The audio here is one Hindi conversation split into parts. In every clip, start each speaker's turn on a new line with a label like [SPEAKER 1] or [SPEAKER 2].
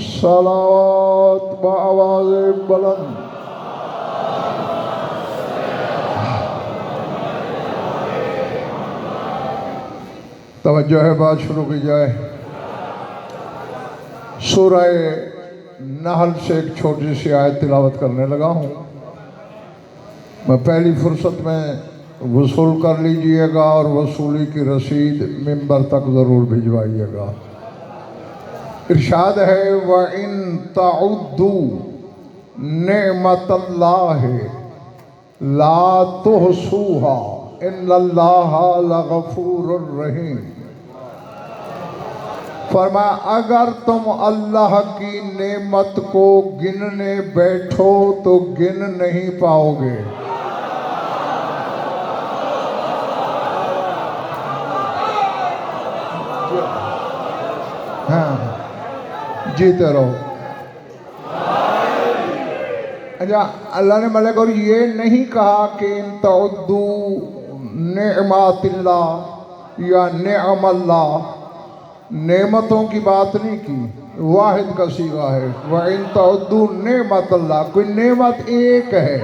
[SPEAKER 1] सलावत बआवाज़ बुलंद। तवज्जो है, बात शुरू की जाए। सूरह नहल से एक छोटी सी आयत तिलावत करने लगा हूँ। मैं पहली फुर्सत में वसूल कर लीजिएगा और वसूली की रसीद मिंबर तक ज़रूर भिजवाइएगा। इरशाद है व इन तउद्दू नेमतल्लाहि ला तुहसूहा इन्नल्लाहा लगफूरुर रहीम। फरमाया अगर तुम अल्लाह की नेमत को गिनने बैठो तो गिन नहीं पाओगे। हाँ, जीते रहो। अच्छा, अल्लाह ने मलिक और ये नहीं कहा कि इन तउद्दू नेमतिल्लाह या नेअमल्लाह, नेमतों की बात नहीं की, वाहिद का सीगा है। व इन तउद्दू नेमतल्लाह, कोई नेमत एक है।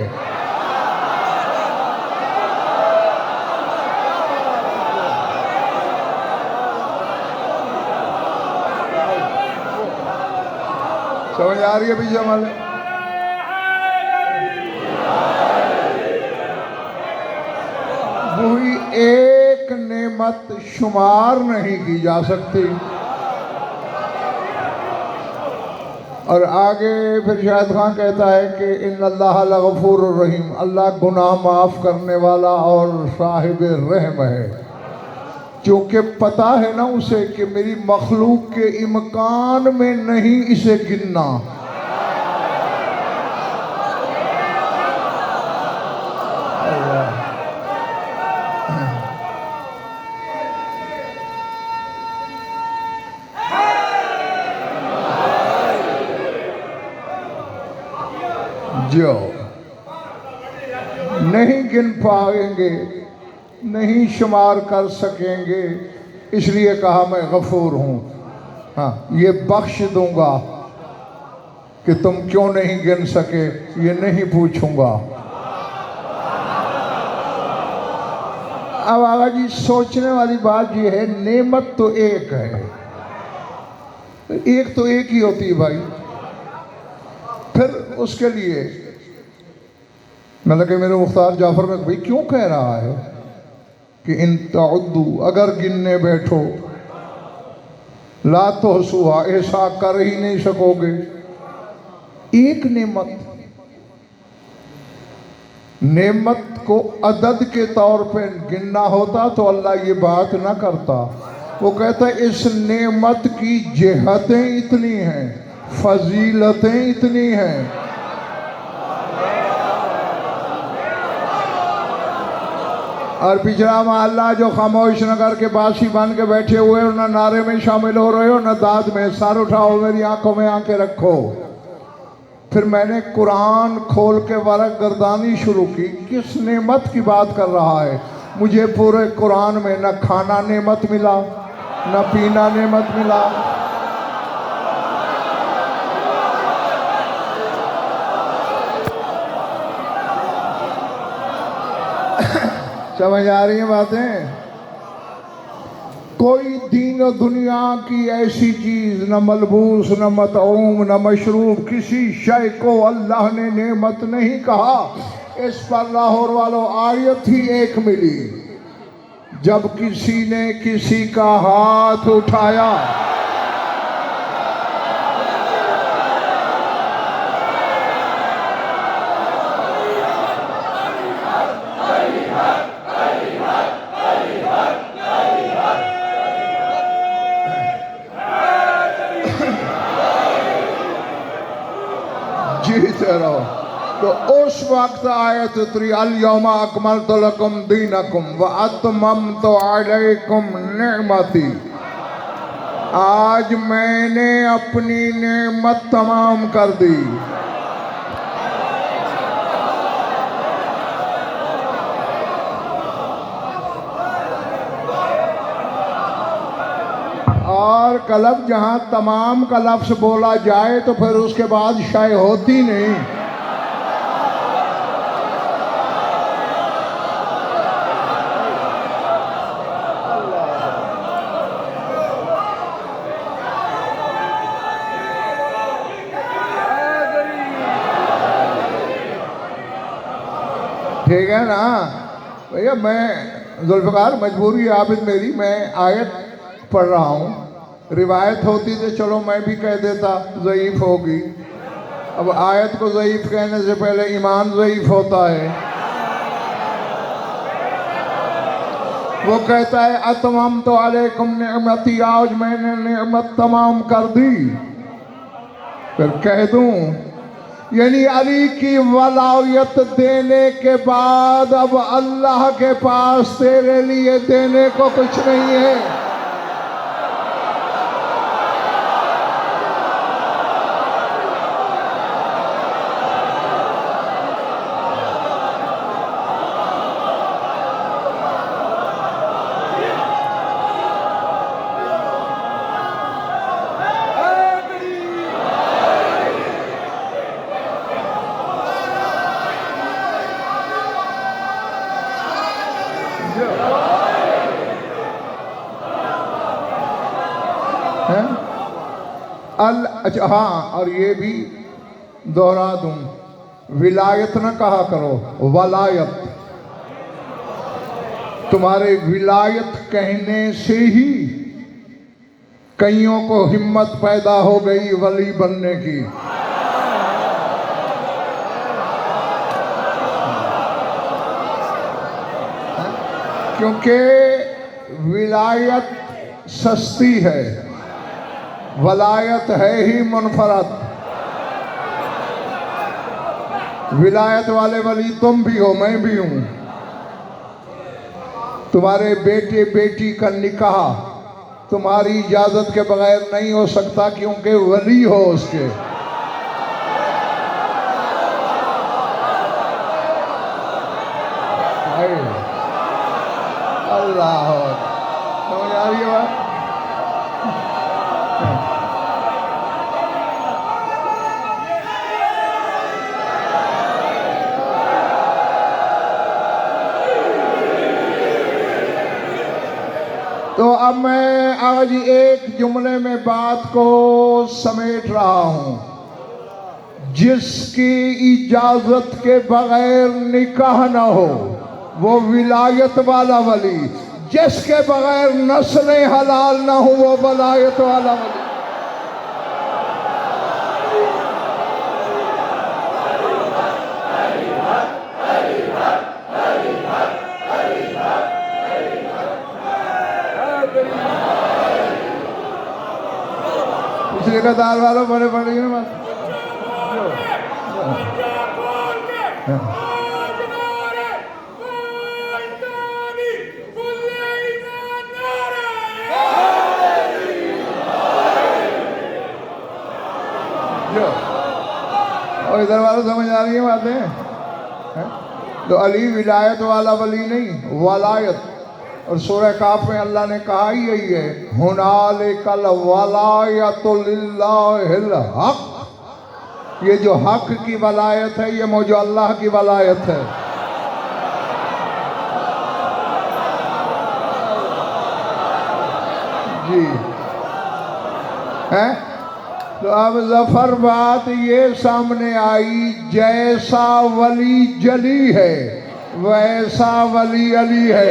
[SPEAKER 1] समझ आ रही है भी जमाल? वही एक नेमत शुमार नहीं की जा सकती। और आगे फिर शाहिद खान कहता है कि इन्नल्लाह लगफूरुर रहीम, अल्लाह गुनाह माफ़ करने वाला और साहिब रहम है। क्योंकि पता है ना उसे कि मेरी मखलूक के इम्कान में नहीं इसे गिनना। जो नहीं गिन पाएंगे, नहीं शुमार कर सकेंगे, इसलिए कहा मैं गफूर हूँ। हाँ, ये बख्श दूंगा कि तुम क्यों नहीं गिन सके, ये नहीं पूछूंगा। अब आगा जी, सोचने वाली बात ये है, नेमत तो एक है, एक तो एक ही होती है भाई। फिर उसके लिए मतलब कि मेरे मुख्तार जाफर में भाई क्यों कह रहा है कि इन तउद्दू, अगर गिनने बैठो, ला तुहसूहा, ऐसा कर ही नहीं सकोगे। एक नेमत को अदद के तौर पे गिनना होता तो अल्लाह ये बात ना करता। वो कहता है इस नेमत की जेहतें इतनी हैं, फजीलतें इतनी हैं। और पिछड़ा मोहल्ला जो खामोश न करके बासी बन के बैठे हुए हो, ना नारे में शामिल हो रहे हो, ना दाद में, सर उठाओ, मेरी आंखों में आंखें रखो। फिर मैंने कुरान खोल के वरक गर्दानी शुरू की, किस नेमत की बात कर रहा है? मुझे पूरे कुरान में न खाना नेमत मिला, न पीना नेमत मिला। समझ आ रही हैं बातें? कोई दीन और दुनिया की ऐसी चीज, न मलबूस, न मतऊम, न मशरूब, किसी शय को अल्लाह ने नेमत नहीं कहा। इस पर लाहौर वालों आयत ही एक मिली, जब किसी ने किसी का हाथ उठाया। तो उस वक्त आयत उतरी, अल यौमा अकमलतु लकुम दीनकुम व अतममतु अलैकुम निअमती। आज मैंने अपनी नेमत तमाम कर दी। और कलब जहाँ तमाम का लफ्ज़ बोला जाए तो फिर उसके बाद शाय होती नहीं। ठीक है ना भैया, मैं जुल्फ़िकार मजबूरी आबिद मेरी, मैं आयत पढ़ रहा हूँ। रिवायत होती तो चलो मैं भी कह देता ज़ईफ़ होगी। अब आयत को ज़ईफ़ कहने से पहले ईमान ज़ईफ़ होता है। वो कहता है अतमम तो अलैकुम नेमती, आज मैंने नेमत तमाम कर दी। फिर कह दूँ यानी अली की वलायत देने के बाद अब अल्लाह के पास तेरे लिए देने को कुछ नहीं है। अच्छा हाँ, और ये भी दोहरा दूं, विलायत न कहा करो, वलायत। तुम्हारे विलायत कहने से ही कईयों को हिम्मत पैदा हो गई वली बनने की। क्योंकि विलायत सस्ती है, वलायत है ही मुनफरद। विलायत वाले वली तुम भी हो, मैं भी हूं। तुम्हारे बेटे बेटी का निकाह तुम्हारी इजाजत के बगैर नहीं हो सकता, क्योंकि वली हो उसके। अल्लाह, समझ आ रही है बात? तो अब मैं आज एक जुमले में बात को समेट रहा हूं। जिसकी इजाजत के बगैर निकाह न हो वो विलायत वाला वली, जिसके बगैर नस्लें हलाल न हो वो वलायत वाला वली। दाल वालों बड़े बड़े और इधर वालों समझ आ रही है बातें। तो अली विलायत वाला वली नहीं, वलायत। और सूरह काफ में अल्लाह ने कहा ही यही है, हुनालिकल वलायतु लिल्लाहिल हक। ये जो हक की वलायत है, ये मौजूद अल्लाह की वलायत है। जी है। तो अब जफर बात ये सामने आई, जैसा वली जली है वैसा वली अली है।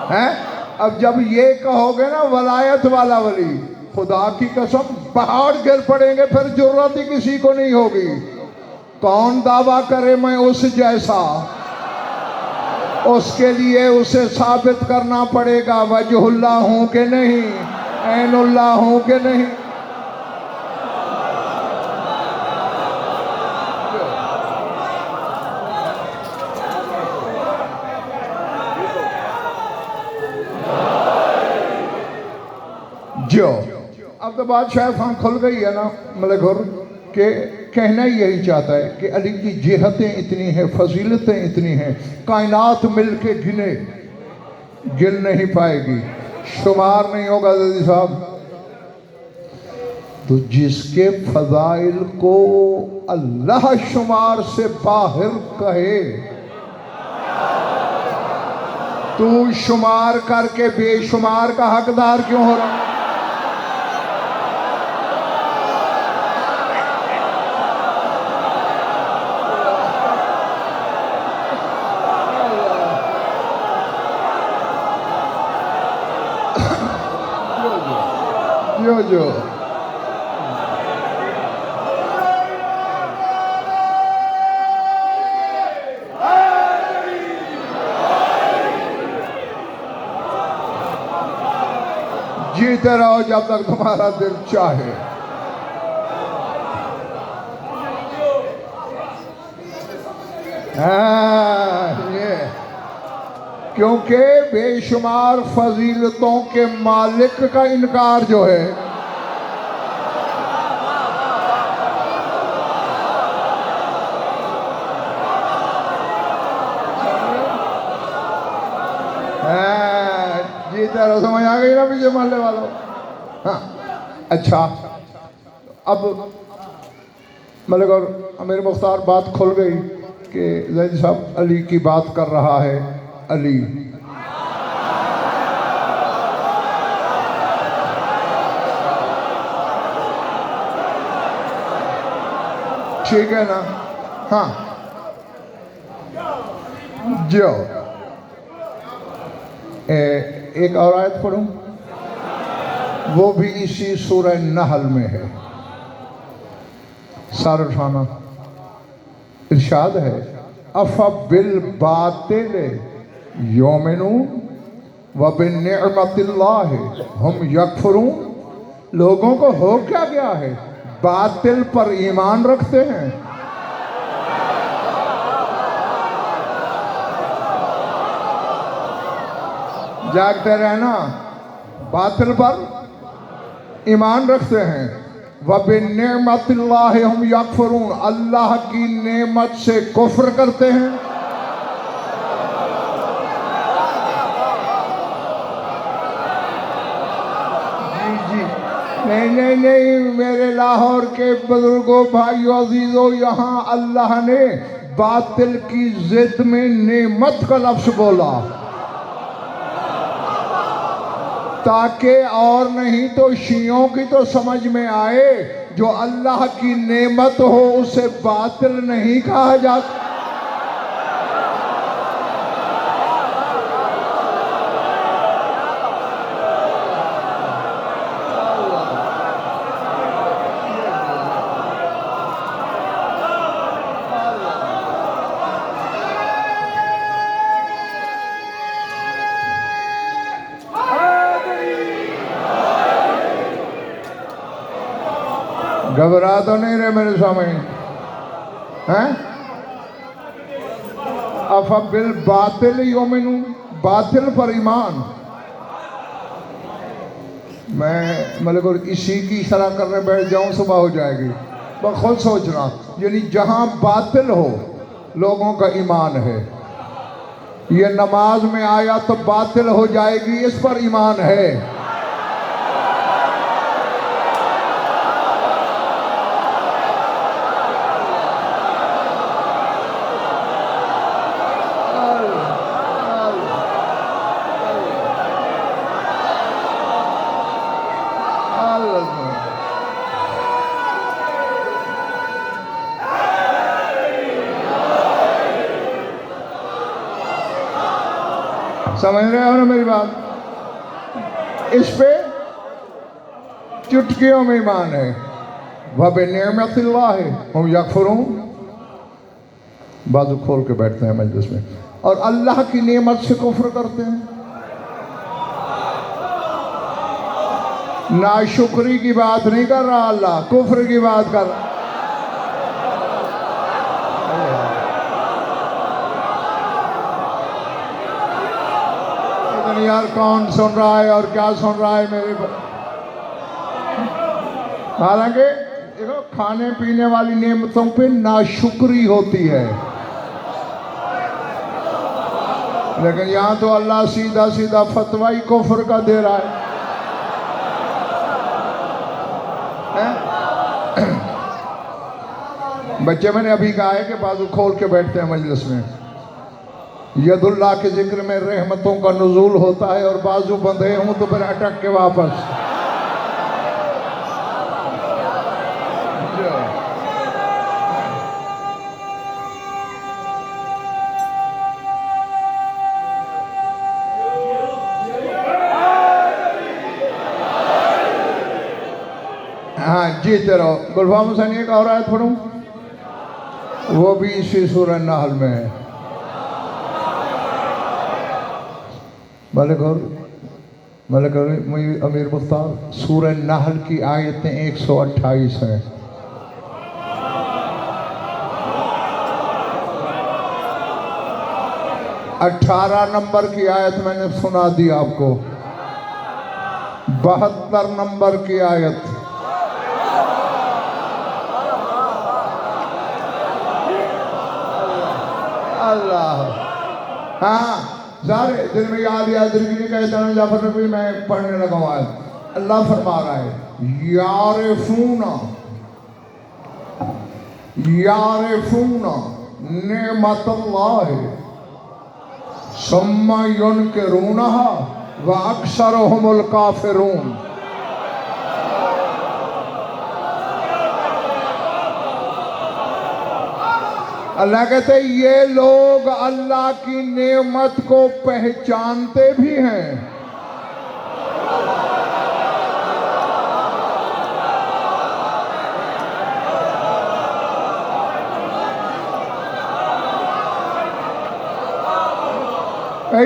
[SPEAKER 1] हैं? अब जब ये कहोगे ना वलायत वाला वली, खुदा की कसम पहाड़ गिर पड़ेंगे, फिर जरूरत ही किसी को नहीं होगी। कौन दावा करे मैं उस जैसा? उसके लिए उसे साबित करना पड़ेगा वजहुल्लाह हूं कि नहीं, ऐनुल्लाह हूं कि नहीं। जो अब तो बात शायद खुल गई है ना मलघुर। कि कहना यही चाहता है कि अली की जेहतें इतनी हैं, फजीलतें इतनी हैं, कायनात मिल के गिन नहीं पाएगी, शुमार नहीं होगा जदी साहब। तो जिसके फजाइल को अल्लाह शुमार से बाहर कहे, तू शुमार करके बेशुमार का हकदार क्यों हो रहा? जो जीते रहो जब तक तुम्हारा दिल चाहे। ये क्योंकि बेशुमार फजीलतों के मालिक का इनकार जो है, जीते रहो, समझ आ गई ना पीछे मारने वालों। हाँ अच्छा, अब मलिक और अमीर मुख्तार बात खुल गई कि ज़ैद साहब अली की बात कर रहा है। अली ठीक है ना? हाँ जो एक और आयत पढ़ूं, वो भी इसी सूरह नहल में है। सार उठाना, इरशाद है अफ़ा बिल बातिल योमिनून व बिन्निअमतिल्लाहि हम यकफुरून। लोगों को हो क्या गया है? बातिल पर ईमान रखते हैं। जागते रहना, बातिल पर ईमान रखते हैं। व बिन्निअमतिल्लाहि हम यकफुरून, अल्लाह की नेमत से कुफ्र करते हैं। नहीं मेरे लाहौर के बुजुर्गों, भाइयों, अजीजों, यहाँ अल्लाह ने बातिल की जिद में नेमत का लफ्ज़ बोला ताकि और नहीं तो शियों की तो समझ में आए, जो अल्लाह की नेमत हो उसे बातिल नहीं कहा जाता। घबरा तो नहीं रहे मेरे स्वामी हैं? अफबिल बातिल योमिनून, बातिल पर ईमान। मैं मतलब इसी की शरह करने बैठ जाऊं सुबह हो जाएगी। मैं खुद सोच रहा, यानी जहां बातिल हो लोगों का ईमान है। ये नमाज में आया तो बातिल हो जाएगी, इस पर ईमान है। समझ रहे हो ना मेरी बात? इस पे चुटकियों में ईमान है। वह बिन्निअमतिल्लाहि हम यकफुरून, बाजू खोल के बैठते हैं मजलिस में, और अल्लाह की नेमत से कुफ्र करते हैं। नाशुक्री की बात नहीं कर रहा अल्लाह, कुफ्र की बात कर रहा। यार कौन सुन रहा है और क्या सुन रहा है मेरे? हालांकि देखो खाने पीने वाली नेमतों पे नाशुक्री होती है, लेकिन यहाँ तो अल्लाह सीधा सीधा फतवा ही कुफ्र का दे रहा है? बच्चे मैंने अभी कहा है कि बाजू खोल के बैठते हैं मजलिस में, यदुल्लाह के जिक्र में रहमतों का नुज़ूल होता है और बाजू बंधे हूं तो फिर अटक के वापस। हाँ जीते रहो। गुलफाम हुसैन एक और आयत पढ़ूं, वो भी इसी सूरह नहल में है। मलिक अमीर मुख्तार, सूरह नहल की आयतें 128 हैं। अठारह नंबर की आयत मैंने सुना दी आपको, 72 नंबर की आयत, अल्लाह। हाँ सारे दिल में याद दिल की नहीं कहता ना जाफर नबी, मैं पढ़ने लगा हूँ आज। अल्लाह फरमा रहा है यारिफूना नेमतल्लाह सुम्मा युनकिरूनहा व अक्सरुहुमुल काफिरून। अल्लाह कहते ये लोग अल्लाह की नेमत को पहचानते भी हैं,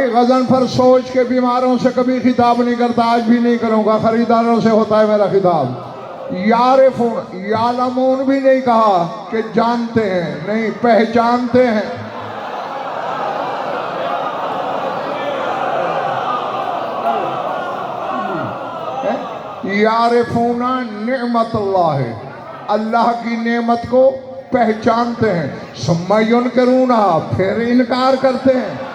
[SPEAKER 1] गज़नफर सोच के बीमारों से कभी खिताब नहीं करता, आज भी नहीं करूंगा, खरीदारों से होता है मेरा खिताब। यारिफून यालमून भी नहीं कहा कि जानते हैं, नहीं पहचानते हैं। यारिफूना नेमतुल्लाह, अल्लाह की नेमत को पहचानते हैं, सुम्मा युनकिरूना, फिर इनकार करते हैं।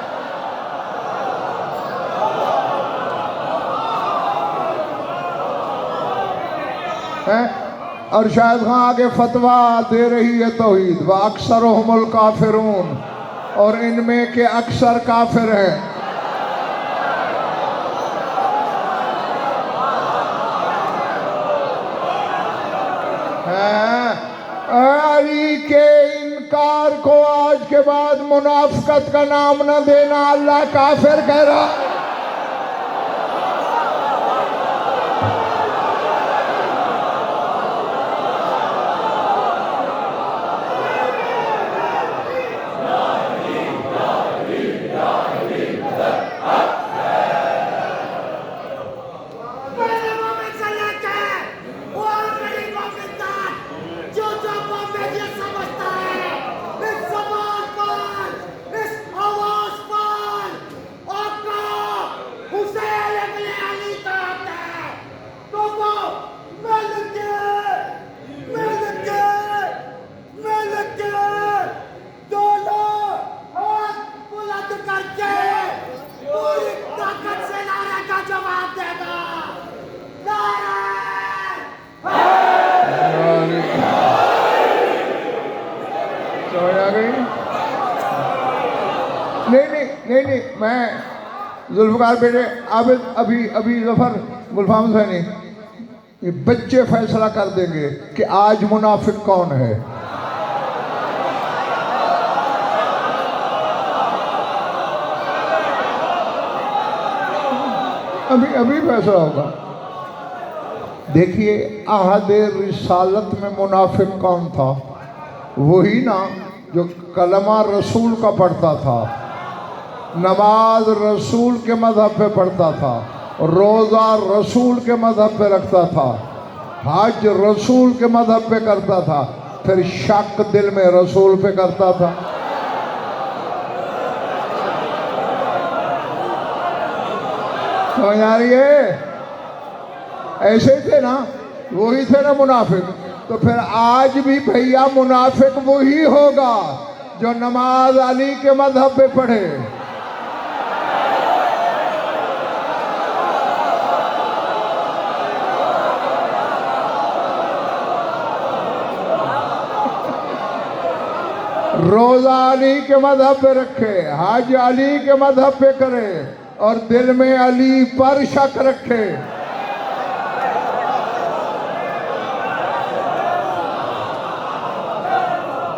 [SPEAKER 1] और शायद हाँ आगे फतवा दे रही है तौहीद, व अक्सरुहुमुल काफिरून, और इनमें के अक्सर काफिर हैं। अली के इनकार को आज के बाद मुनाफिकत का नाम न देना, अल्लाह काफिर कह रहा है। नहीं, मैं जुल्फ़िकार बेटे आबिद अभी जफर गुलफाम हुसैनी, ये बच्चे फैसला कर देंगे कि आज मुनाफिक कौन है। अभी फैसला होगा। देखिए अहद रिसालत में मुनाफिक कौन था? वही ना जो कलमा रसूल का पढ़ता था, नमाज रसूल के मज़हब पे पढ़ता था, रोज़ा रसूल के मज़हब पे रखता था, हज रसूल के मज़हब पे करता था, फिर शक दिल में रसूल पे करता था। समझ आ रही है? ऐसे थे ना, वही थे ना मुनाफिक। तो फिर आज भी भैया मुनाफिक वही होगा जो नमाज अली के मजहब पे पढ़े। रोजा अली के मजहब पे रखे, हज अली के मजहब पे करे और दिल में अली पर शक रखे।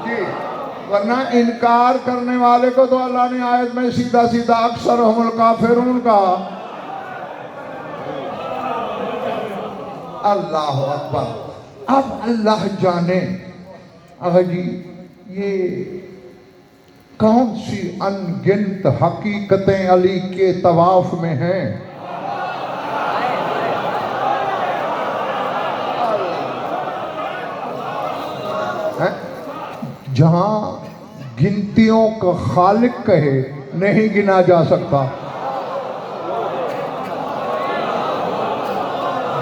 [SPEAKER 1] जी, वरना इनकार करने वाले को तो अल्लाह ने आयत में सीधा सीधा अक्सर हुमुल काफिरून का। अल्लाह अकबर। अब अल्लाह जाने जी ये कौन सी अनगिनत हकीकतें अली के तवाफ में हैं। जहां गिनतियों का खालिक कहे नहीं गिना जा सकता,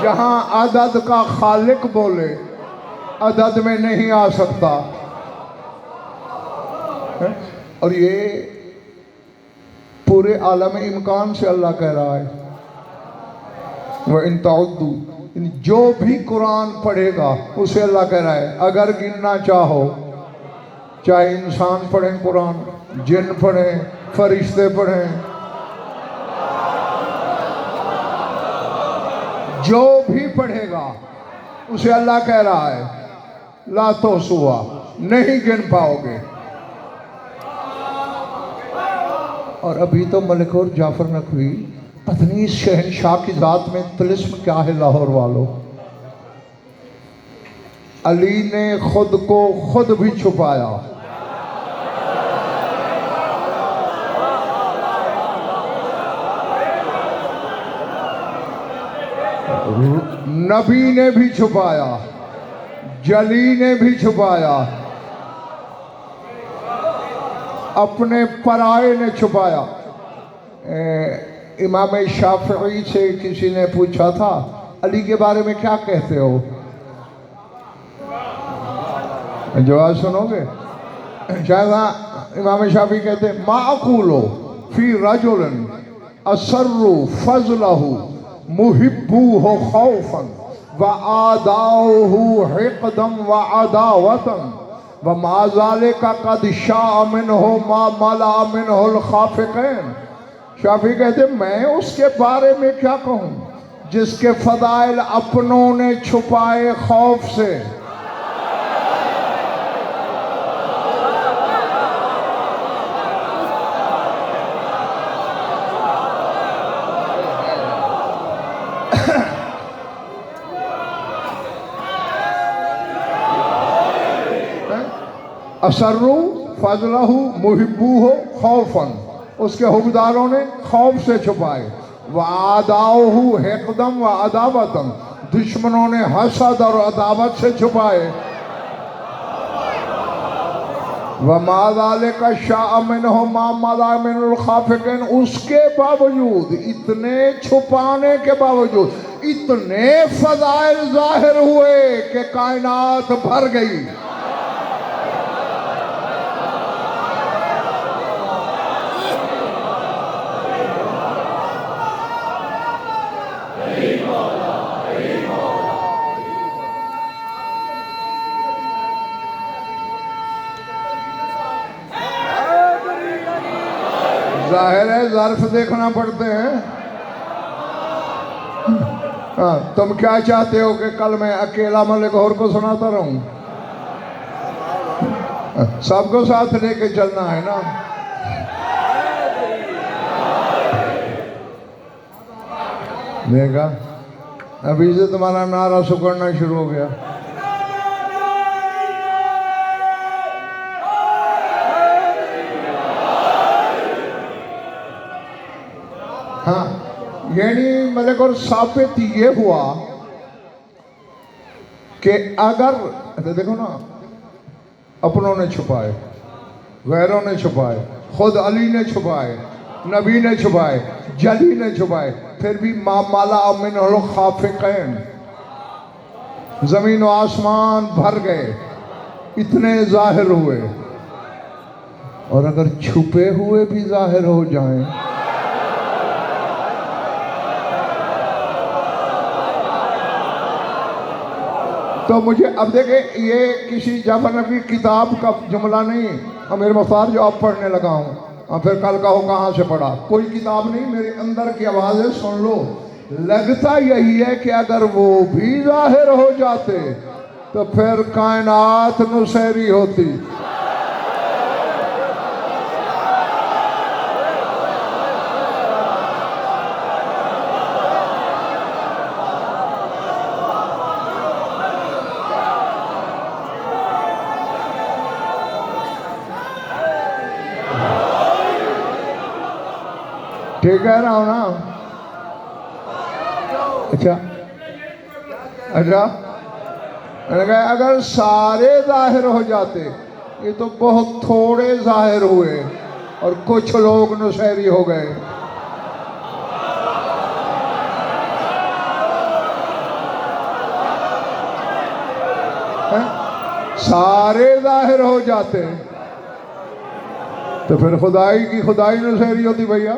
[SPEAKER 1] जहां अदद का खालिक बोले अदद में नहीं आ सकता। और ये पूरे आलम इम्कान से अल्लाह कह रहा है वह इन तउद्दू, जो भी कुरान पढ़ेगा उसे अल्लाह कह रहा है अगर गिनना चाहो, चाहे इंसान पढ़ें कुरान, जिन पढ़ें, फरिश्ते पढ़ें, जो भी पढ़ेगा उसे अल्लाह कह रहा है ला तो सुआ, नहीं गिन पाओगे। और अभी तो मलिक और जाफर नकवी पता नहीं इस शहनशाह की जात में तिलिस्म क्या है। लाहौर वालों, अली ने खुद को खुद भी छुपाया। नबी ने भी छुपाया, जली ने भी छुपाया, अपने पराये ने छुपाया। इमाम शाफई से किसी ने पूछा था अली के बारे में क्या कहते हो, जवाब सुनोगे? शायद इमाम शाफी कहते माकूलो फी रजुलन असर्रु फजलहु मुहिब्बू हो खौफन व आदाहु हिक़दम व अदावतन व माज़ाले का कद शाह मिन हो मा मला मिन हो खाफिकैन। शाफी कहते मैं उसके बारे में क्या कहूँ जिसके फदाइल अपनों ने छुपाए खौफ से। असर्रु फजलहु मुहिब्बू हो खौफन, उसके हुबदारों ने खौफ से छुपाए। व आदाहु हिक़दम व अदावतन, दुश्मनों ने हसद और अदावत से छुपाए। व माज़ाले का शाह मिन हो मा मला मिनुल खाफिकिन, उसके बावजूद, इतने छुपाने के बावजूद इतने फज़ाइल ज़ाहिर हुए कि कायनात भर गई। जाहिर है ज़र्फ देखना पड़ते हैं। हाँ, तुम क्या चाहते हो कि कल मैं अकेला मलिक और को सुनाता रहूं? सबको साथ लेके चलना है ना। देखा, अभी से तुम्हारा नारा सुकड़ना शुरू हो गया। हाँ, यानी मलिक और साबित ये हुआ कि अगर देखो ना, अपनों ने छुपाए, गैरों ने छुपाए, खुद अली ने छुपाए, नबी ने छुपाए, जली ने छुपाए, फिर भी माला मिन खाफिकैन, जमीन व आसमान भर गए, इतने जाहिर हुए। और अगर छुपे हुए भी जाहिर हो जाएं, तो मुझे अब देखे, ये किसी जाफर नबी की किताब का जुमला नहीं, अमीर मुख्तार जो आप पढ़ने लगा हूँ, और फिर कल कहो कहाँ से पढ़ा। कोई किताब नहीं, मेरे अंदर की आवाज़ें सुन लो। लगता यही है कि अगर वो भी जाहिर हो जाते तो फिर कायनात नुसैरी होती। ठीक कह रहा हूं ना? अच्छा अच्छा, मैंने कहा अगर सारे जाहिर हो जाते, ये तो बहुत थोड़े जाहिर हुए और कुछ लोग नुसैरी हो गए। सारे जाहिर हो जाते तो फिर खुदाई की खुदाई नुसैरी होती भैया।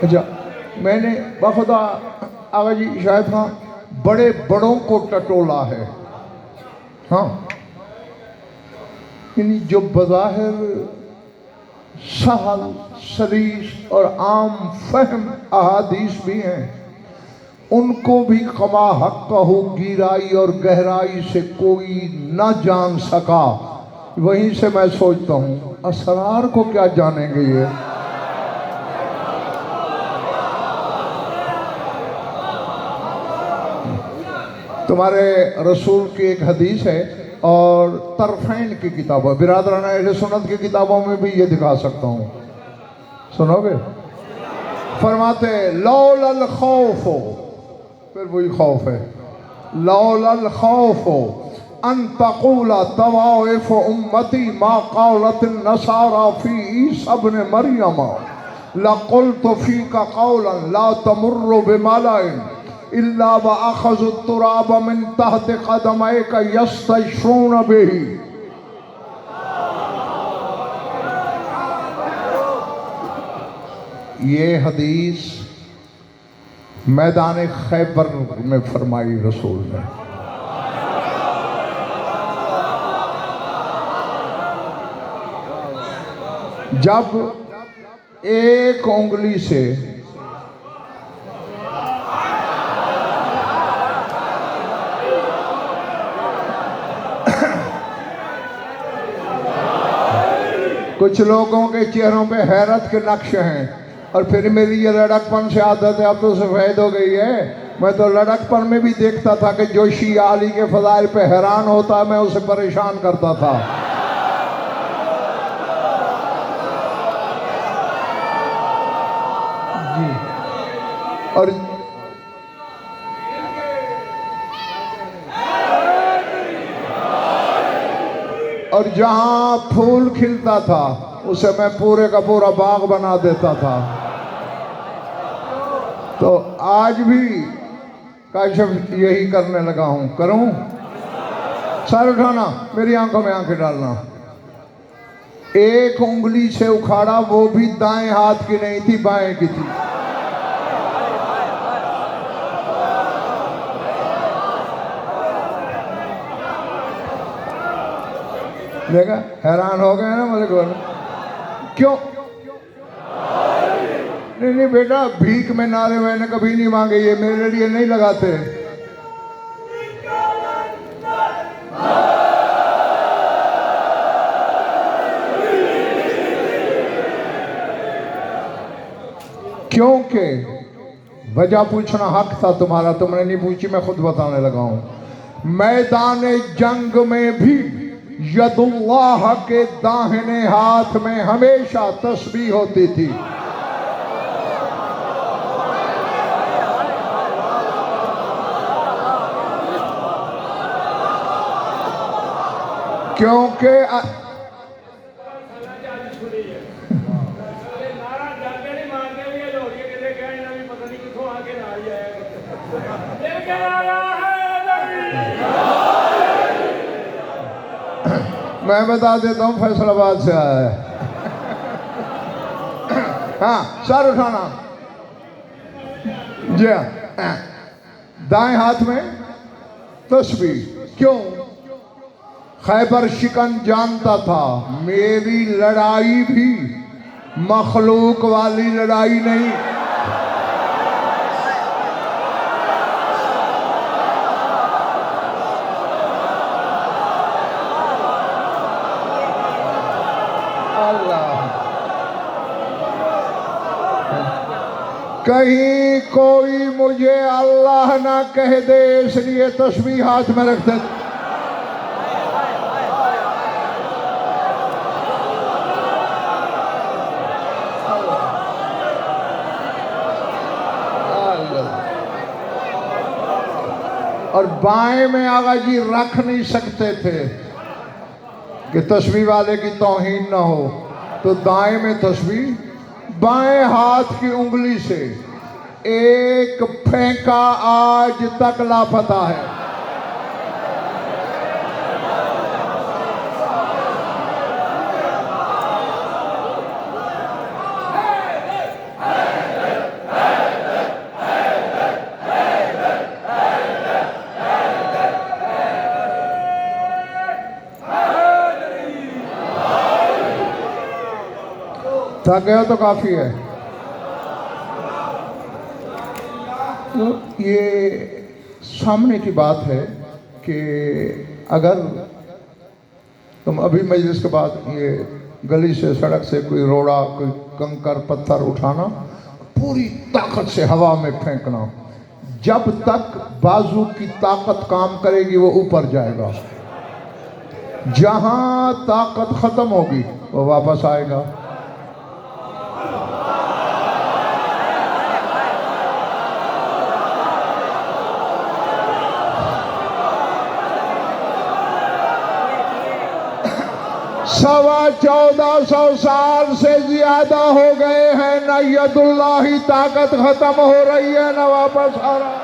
[SPEAKER 1] अच्छा, मैंने बखुदा आगा जी शायद हाँ बड़े बड़ों को टटोला है। हाँ, यानी जो बज़ाहिर सहल सरीस और आम फहम अहादीस भी हैं, उनको भी कमा हक कहू गिराई और गहराई से कोई न जान सका। वहीं से मैं सोचता हूँ असरार को क्या जानेंगे ये। तुम्हारे रसूल की एक हदीस है और तरफैन की किताब है, बिरादरान अहले सुन्नत की किताबों में भी ये दिखा सकता हूँ, सुनोगे? फरमाते लौलल खौफ, फिर वही खौफ है, लौलल खौफ अन तक़ूला तवाइफ उम्मती मा क़ौलत नसारा फी ईसा इब्न मरियम लक़ुल्तु फ़ीका क़ौलन ला तमुर्रु बिमलाइन इल्ला व अख़ज़ु तुराब मिन तहत क़दमैका यस्तशरून बिही। ये हदीस मैदान खैबर में फरमाई रसूल ने। जब एक उंगली से कुछ लोगों के चेहरों पे हैरत के नक्श हैं, और फिर मेरी ये लड़कपन से आदत है, अब तो सफ़ेद हो गई है। मैं तो लड़कपन में भी देखता था कि जो शिया अली के फ़ज़ाइल पे हैरान होता, मैं उसे परेशान करता था। जी, और जहाँ फूल खिलता था उसे मैं पूरे का पूरा बाग बना देता था। तो आज भी काशिफ यही करने लगा हूँ। करूँ? सर उठाना, मेरी आंखों में आंखें डालना। एक उंगली से उखाड़ा, वो भी दाएं हाथ की नहीं थी, बाएं की थी। देखा, हैरान हो गए ना मुझे को। क्यों? नहीं बेटा, भीख में नारे मैंने कभी नहीं मांगे, ये मेरे लिए नहीं लगाते। क्योंकि वजह पूछना हक था तुम्हारा, तुमने नहीं पूछी, मैं खुद बताने लगा हूं। मैदान जंग में भी यदुल्लाह के दाहिने हाथ में हमेशा तस्बीह होती थी। क्योंकि मैं बता देता हूँ, फैसलाबाद से आया है। हाँ, सर उठाना जी हाँ। दाएं हाथ में तस्बीह। क्यों? खैबर शिकन जानता था मेरी लड़ाई भी मखलूक वाली लड़ाई नहीं। कहीं कोई मुझे अल्लाह ना कह दे, इसलिए तस्बीह हाथ में रखते। और बाएं में आगा जी रख नहीं सकते थे कि तस्बीह वाले की तौहीन ना हो, तो दाएं में तस्बीह, बाएं हाथ की उंगली से एक फेंका आज तक लापता है। थक गया तो काफी है। तो ये सामने की बात है कि अगर तुम अभी मजलिस के बाद ये गली से, सड़क से कोई रोड़ा, कोई कंकर पत्थर उठाना, पूरी ताकत से हवा में फेंकना, जब तक बाजू की ताकत काम करेगी वो ऊपर जाएगा। जहां ताकत खत्म होगी वो वापस आएगा। सवा 1400 साल से ज्यादा हो गए हैं, न यदुल्लाही ताकत खत्म हो रही है न वापस आ रहा।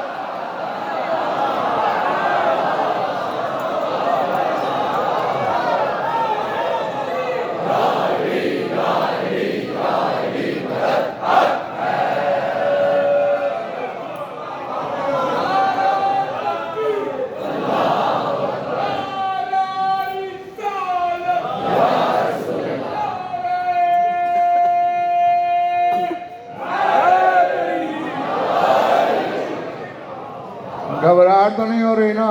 [SPEAKER 1] घबराहट तो नहीं हो रही ना?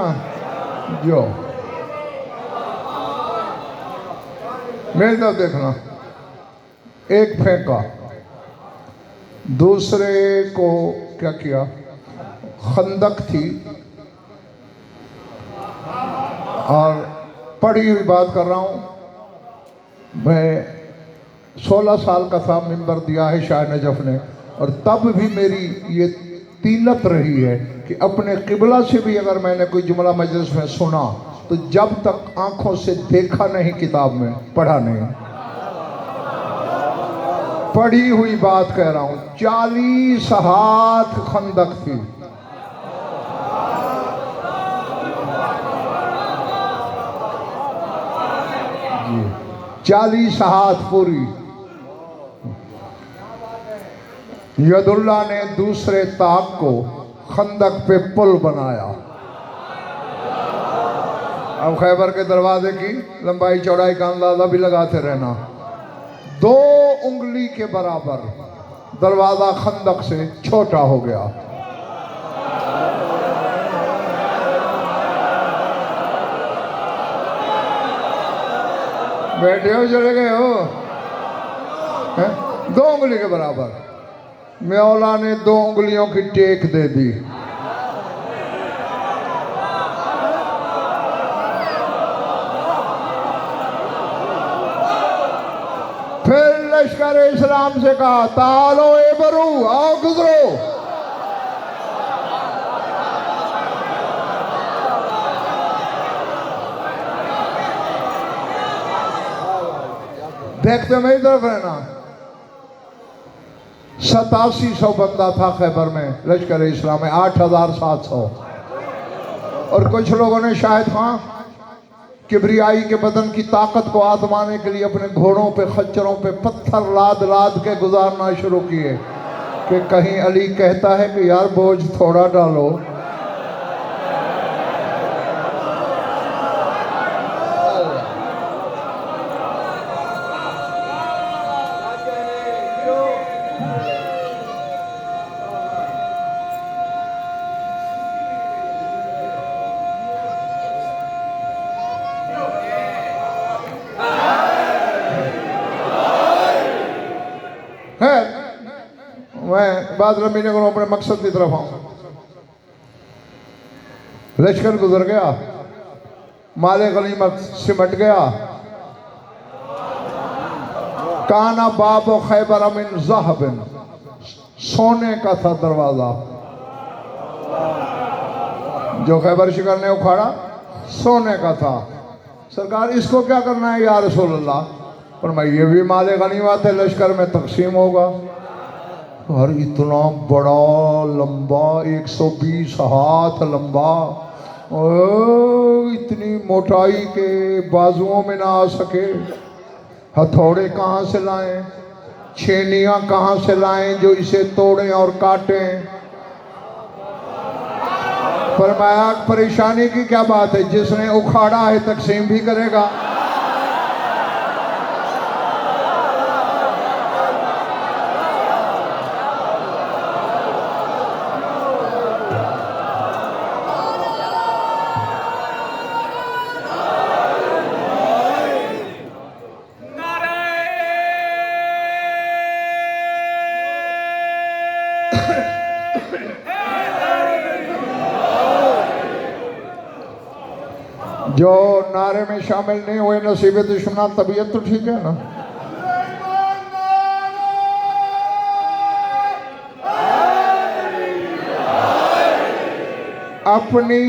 [SPEAKER 1] जो मेरी तरफ देखना, एक फेंका, दूसरे को क्या किया? खंदक थी और पढ़ी हुई बात कर रहा हूँ मैं। 16 साल का था, मिंबर दिया है शाह नजफ ने, और तब भी मेरी ये तीलत रही है कि अपने किबला से भी अगर मैंने कोई जुमला मजलिस में सुना तो जब तक आंखों से देखा नहीं, किताब में पढ़ा नहीं। पढ़ी हुई बात कह रहा हूं। 40 हाथ खंदक थी। जी, 40 हाथ पूरी। यदुल्ला ने दूसरे ताक को खंदक पे पुल बनाया। अब खैबर के दरवाजे की लंबाई चौड़ाई का अंदाजा भी लगाते रहना। 2 उंगली के बराबर दरवाजा खंदक से छोटा हो गया। बैठे हो, चले गए हो? 2 उंगली के बराबर। मौला ने 2 उंगलियों की टेक दे दी। फिर लश्कर इस्लाम से कहा, तालो ए बरू, आओ गुजरो। देखते मेरी तरफ रहना। 8700 बंदा था खैबर में, लश्कर इस्लाम में 8700। और कुछ लोगों ने शाहिद खां किबरियाई के बदन की ताकत को आजमाने के लिए अपने घोड़ों पे खच्चरों पे पत्थर लाद लाद के गुजारना शुरू किए कि कहीं अली कहता है कि यार बोझ थोड़ा डालो। है मैं बात लंबी नहीं करूं, अपने मकसद की तरफ आऊं। लश्कर गुजर गया, माले गनीमत सिमट गया। काना बाबो खैबर मिन ज़हबिन, सोने का था दरवाजा। जो खैबर शिकर ने उखाड़ा सोने का था। सरकार इसको क्या करना है या रसूल अल्लाह? पर मैं ये भी माले गनीमत है, लश्कर में तकसीम होगा। और इतना बड़ा लंबा 120 हाथ लंबा, इतनी मोटाई के बाजुओं में ना आ सके। हथौड़े कहाँ से लाएं, छेनियाँ कहाँ से लाएं जो इसे तोड़ें और काटें। फरमाया परेशानी की क्या बात है, जिसने उखाड़ा है तकसीम भी करेगा। जो नारे में शामिल नहीं हुए नसीब दुश्मना, तबीयत तो ठीक है ना? अपनी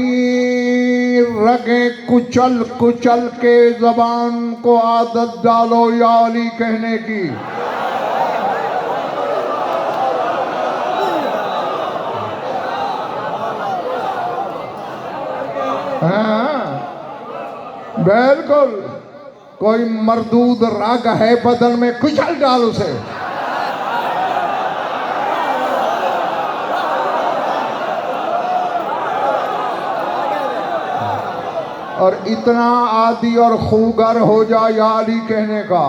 [SPEAKER 1] रगें कुचल कुचल के जबान को आदत डालो या अली कहने की। हाँ बिल्कुल, कोई मरदूद रग है बदन में, कुचल डाल उसे। और इतना आदी और खूगर हो जा या अली कहने का।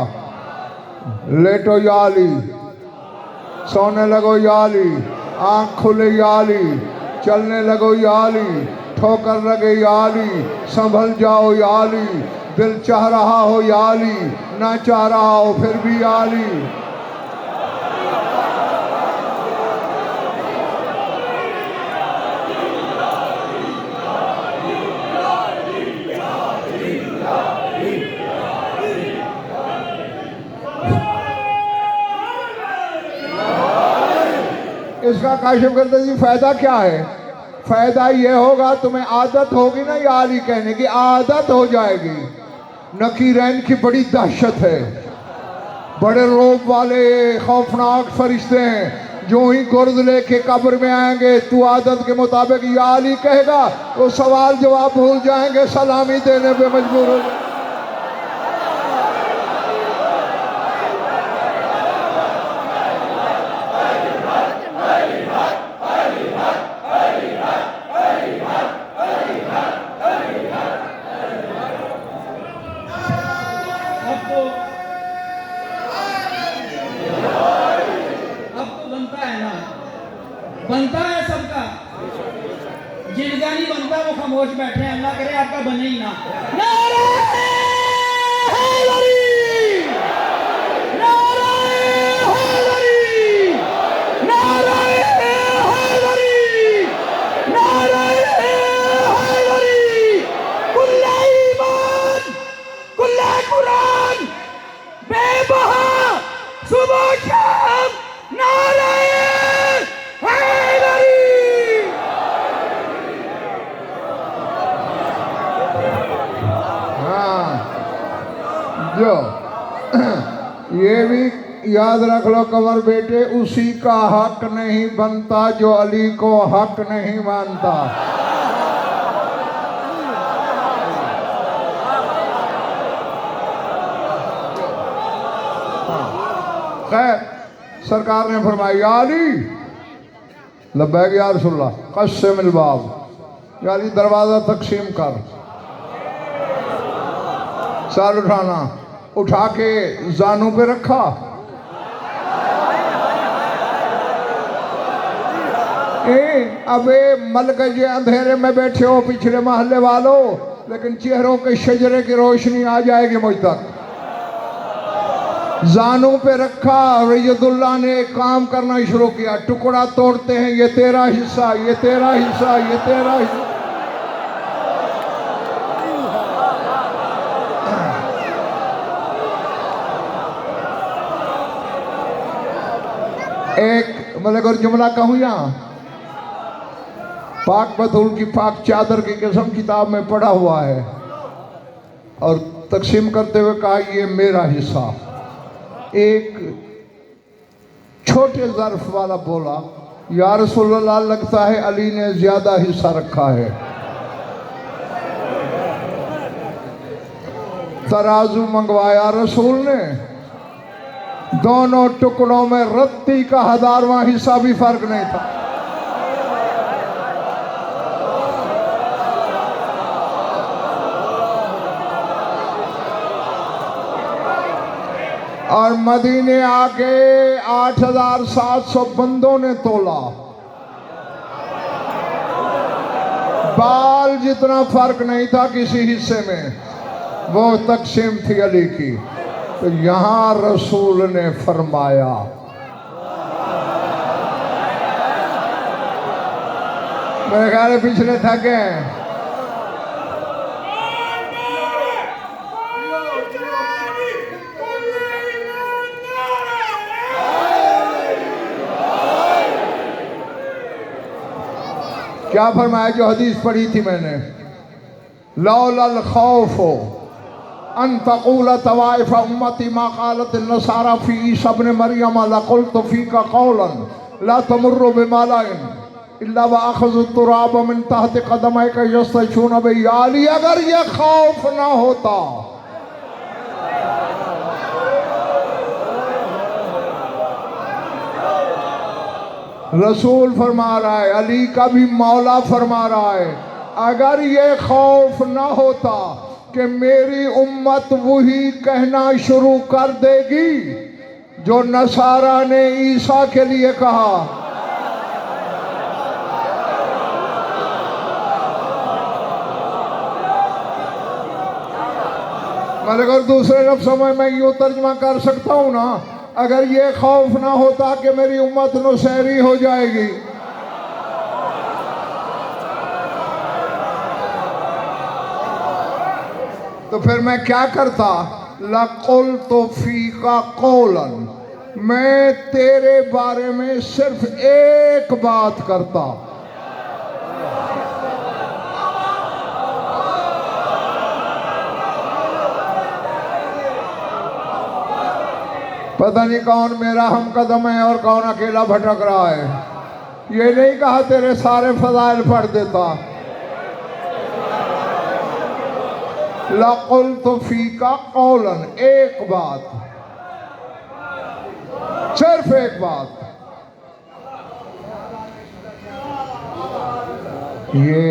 [SPEAKER 1] लेटो या अली, सोने लगो या अली, आँख खुले या अली, चलने लगो या अली, ठोकर लगे या अली, संभल जाओ या अली, दिल चाह रहा हो या अली, ना चाह रहा हो फिर भी या अली। इसका काशिफ करते जी फायदा क्या है? फायदा ये होगा, तुम्हें आदत होगी ना या अली कहने की, आदत हो जाएगी। नकीरैन की बड़ी दहशत है, बड़े रोब वाले खौफनाक फरिश्ते हैं। जो ही गुर्द लेके कब्र में आएंगे, तू आदत के मुताबिक या अली कहेगा, वो सवाल जवाब भूल जाएंगे, सलामी देने पे मजबूर हो जाएंगे।
[SPEAKER 2] बनता है सबका, जिनका नहीं बनता वो खामोश बैठे हैं। अल्लाह करे आपका बने ही ना। नारे हैदरी, नारे हैदरी, नारे हैदरी, नारे हैदरी। कुल्ले ईमान, कुल्ले कुरान, बेबहा सुबह शाम नारे
[SPEAKER 1] जो ये भी याद रख लो कमर बेटे, उसी का हक नहीं बनता जो अली को हक नहीं मानता। खैर सरकार ने फरमाया या अली, लब्बैक या रसूलल्लाह, क़स्सिमिल बाब, या अली दरवाज़ा तकसीम कर। सर उठाना, उठा के जानू पे रखा, अबे मलक जी अंधेरे में बैठे हो पिछले महल्ले वालों, लेकिन चेहरों के शजरे की रोशनी आ जाएगी मुझ तक। जानू पे रखा, रैयदुल्लाह ने एक काम करना शुरू किया, टुकड़ा तोड़ते हैं, ये तेरा हिस्सा, ये तेरा हिस्सा, ये तेरा हिस्सा। एक मतलब अगर जुमला कहूँ यहाँ, पाक बतूल की पाक चादर की कसम किताब में पढ़ा हुआ है, और तकसीम करते हुए कहा ये मेरा हिस्सा। एक छोटे ज़र्फ वाला बोला या रसूलल्लाह, लगता है अली ने ज्यादा हिस्सा रखा है। तराजू मंगवाया रसूल ने, दोनों टुकड़ों में रत्ती का 1000वां हिस्सा भी फर्क नहीं था। और मदीने आके 8700 बंदों ने तोला, बाल जितना फर्क नहीं था किसी हिस्से में, वो तकसीम थी अली की। तो यहां रसूल ने फरमाया, मेरे ख्याल है पिछले थके हैं, क्या फरमाया जो हदीस पढ़ी थी मैंने, लौलल खौफ अन तक़ूल तवाइफ उम्मती मा क़ालत नसारा फी ईसा इब्न मरियम लक़ुल्तु फ़ीका क़ौलन ला तमुर्रु बिमालाइन इल्ला व अख़ज़ु तुराब मिन तहत क़दमैका यस्तशून बिही। या अली, अगर ये खौफ ना होता, रसूल फरमा रहा है, अली का भी मौला फरमा रहा है, अगर ये खौफ ना होता कि मेरी उम्मत वही कहना शुरू कर देगी जो नसारा ने ईसा के लिए कहा। मगर दूसरे लफ्ज़ों में मैं यूँ तर्जमा कर सकता हूँ ना, अगर ये खौफ ना होता कि मेरी उम्मत नुसैरी हो जाएगी, तो फिर मैं क्या करता, लक़ुल्तु फ़ीका क़ौलन, मैं तेरे बारे में सिर्फ एक बात करता, पता नहीं कौन मेरा हम कदम है और कौन अकेला भटक रहा है। ये नहीं कहा तेरे सारे फज़ाइल पढ़ देता, लक़ुल्तु फ़ीका क़ौलन, एक बात, सिर्फ एक बात। ये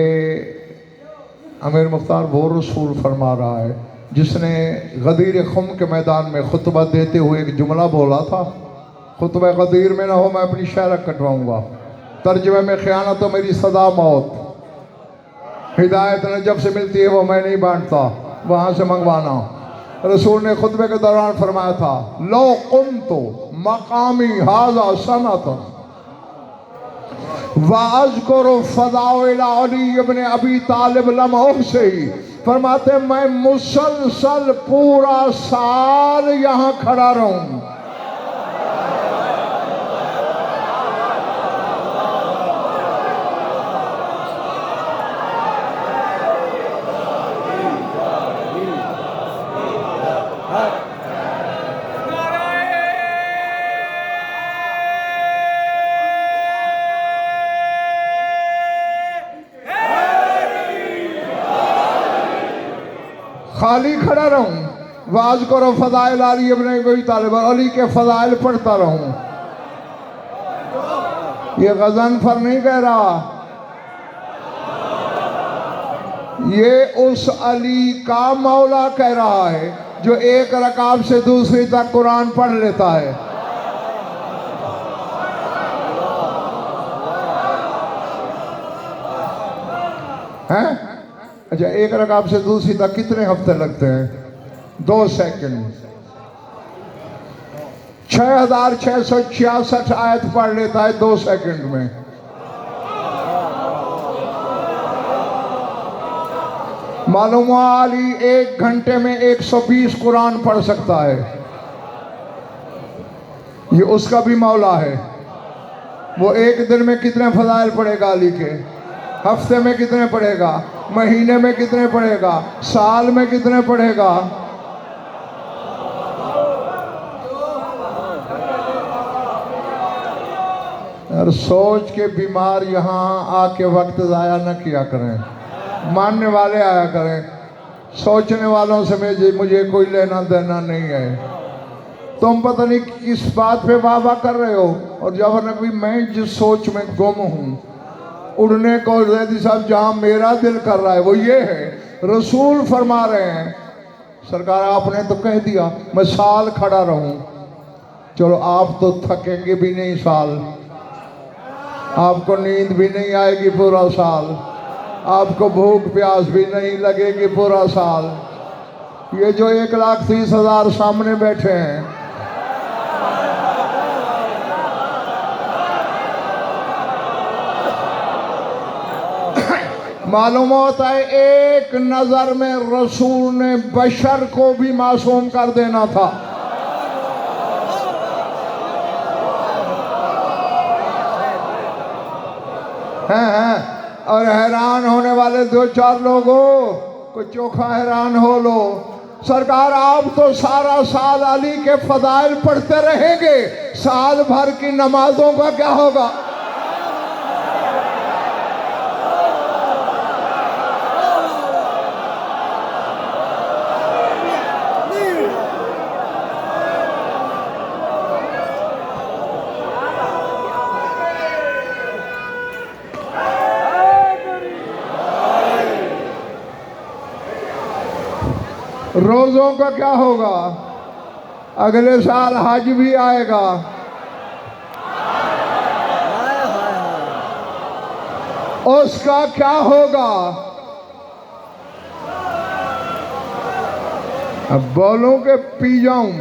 [SPEAKER 1] अमीर मुख्तार वो रसूल फरमा रहा है जिसने गदीर खुम के मैदान में खुतबा देते हुए एक जुमला बोला था, खुतबा गदीर में ना हो मैं अपनी शहरत कटवाऊंगा, तर्जुमे में ख़यानत तो मेरी सदा मौत, हिदायत ने जब से मिलती है वो मैं नहीं बांटता, वहाँ से मंगवाना। रसूल ने खुतबे के दौरान फरमाया था, लो कुन्तु मकामी हाज़ा सनतन वाज़कुरु फ़ज़ाइल अली इब्न अबी तालिब लम उहसी, फरमाते मैं मुसलसल पूरा साल यहाँ खड़ा रहूं, खाली खड़ा रहूं, वाज करो फजाइल अली इब्न अबी तालिब, अली के फजाइल पढ़ता रहूं। ये गज़नफर नहीं कह रहा, ये उस अली का मौला कह रहा है जो एक रकाब से दूसरी तक कुरान पढ़ लेता है। हैं? अच्छा, एक रकाब से दूसरी तक कितने हफ्ते लगते हैं? 2 सेकंड। 6666 आयत पढ़ लेता है 2 सेकंड में। मालूम हुआ अली 1 घंटे में 120 कुरान पढ़ सकता है। ये उसका भी मौला है। वो एक दिन में कितने फजाइल पढ़ेगा अली के, हफ्ते में कितने पढ़ेगा, महीने में कितने पढ़ेगा, साल में कितने पढ़ेगा। और सोच के बीमार यहाँ आके वक्त ज़ाया न किया करें। मानने वाले आया करें, सोचने वालों से मुझे कोई लेना देना नहीं है। तुम पता नहीं किस बात पे वाह कर रहे हो। और जब नबी मैं जिस सोच में गुम हूँ, उड़ने को जैदी साहब जहाँ मेरा दिल कर रहा है वो ये है। रसूल फरमा रहे हैं, सरकार आपने तो कह दिया मैं साल खड़ा रहूं। चलो आप तो थकेंगे भी नहीं साल, आपको नींद भी नहीं आएगी पूरा साल, आपको भूख प्यास भी नहीं लगेगी पूरा साल। ये जो 1,30,000 सामने बैठे हैं, मालूम होता है एक नजर में रसूल ने बशर को भी मासूम कर देना था। हैं और हैरान होने वाले 2-4 लोग हो, कोई चोखा हैरान हो लो। सरकार आप तो सारा साल अली के फदाइल पढ़ते रहेंगे, साल भर की नमाजों का क्या होगा? रोज़ों का क्या होगा? अगले साल हज भी आएगा, उसका क्या होगा? अब बोलूं कि पी जाऊं?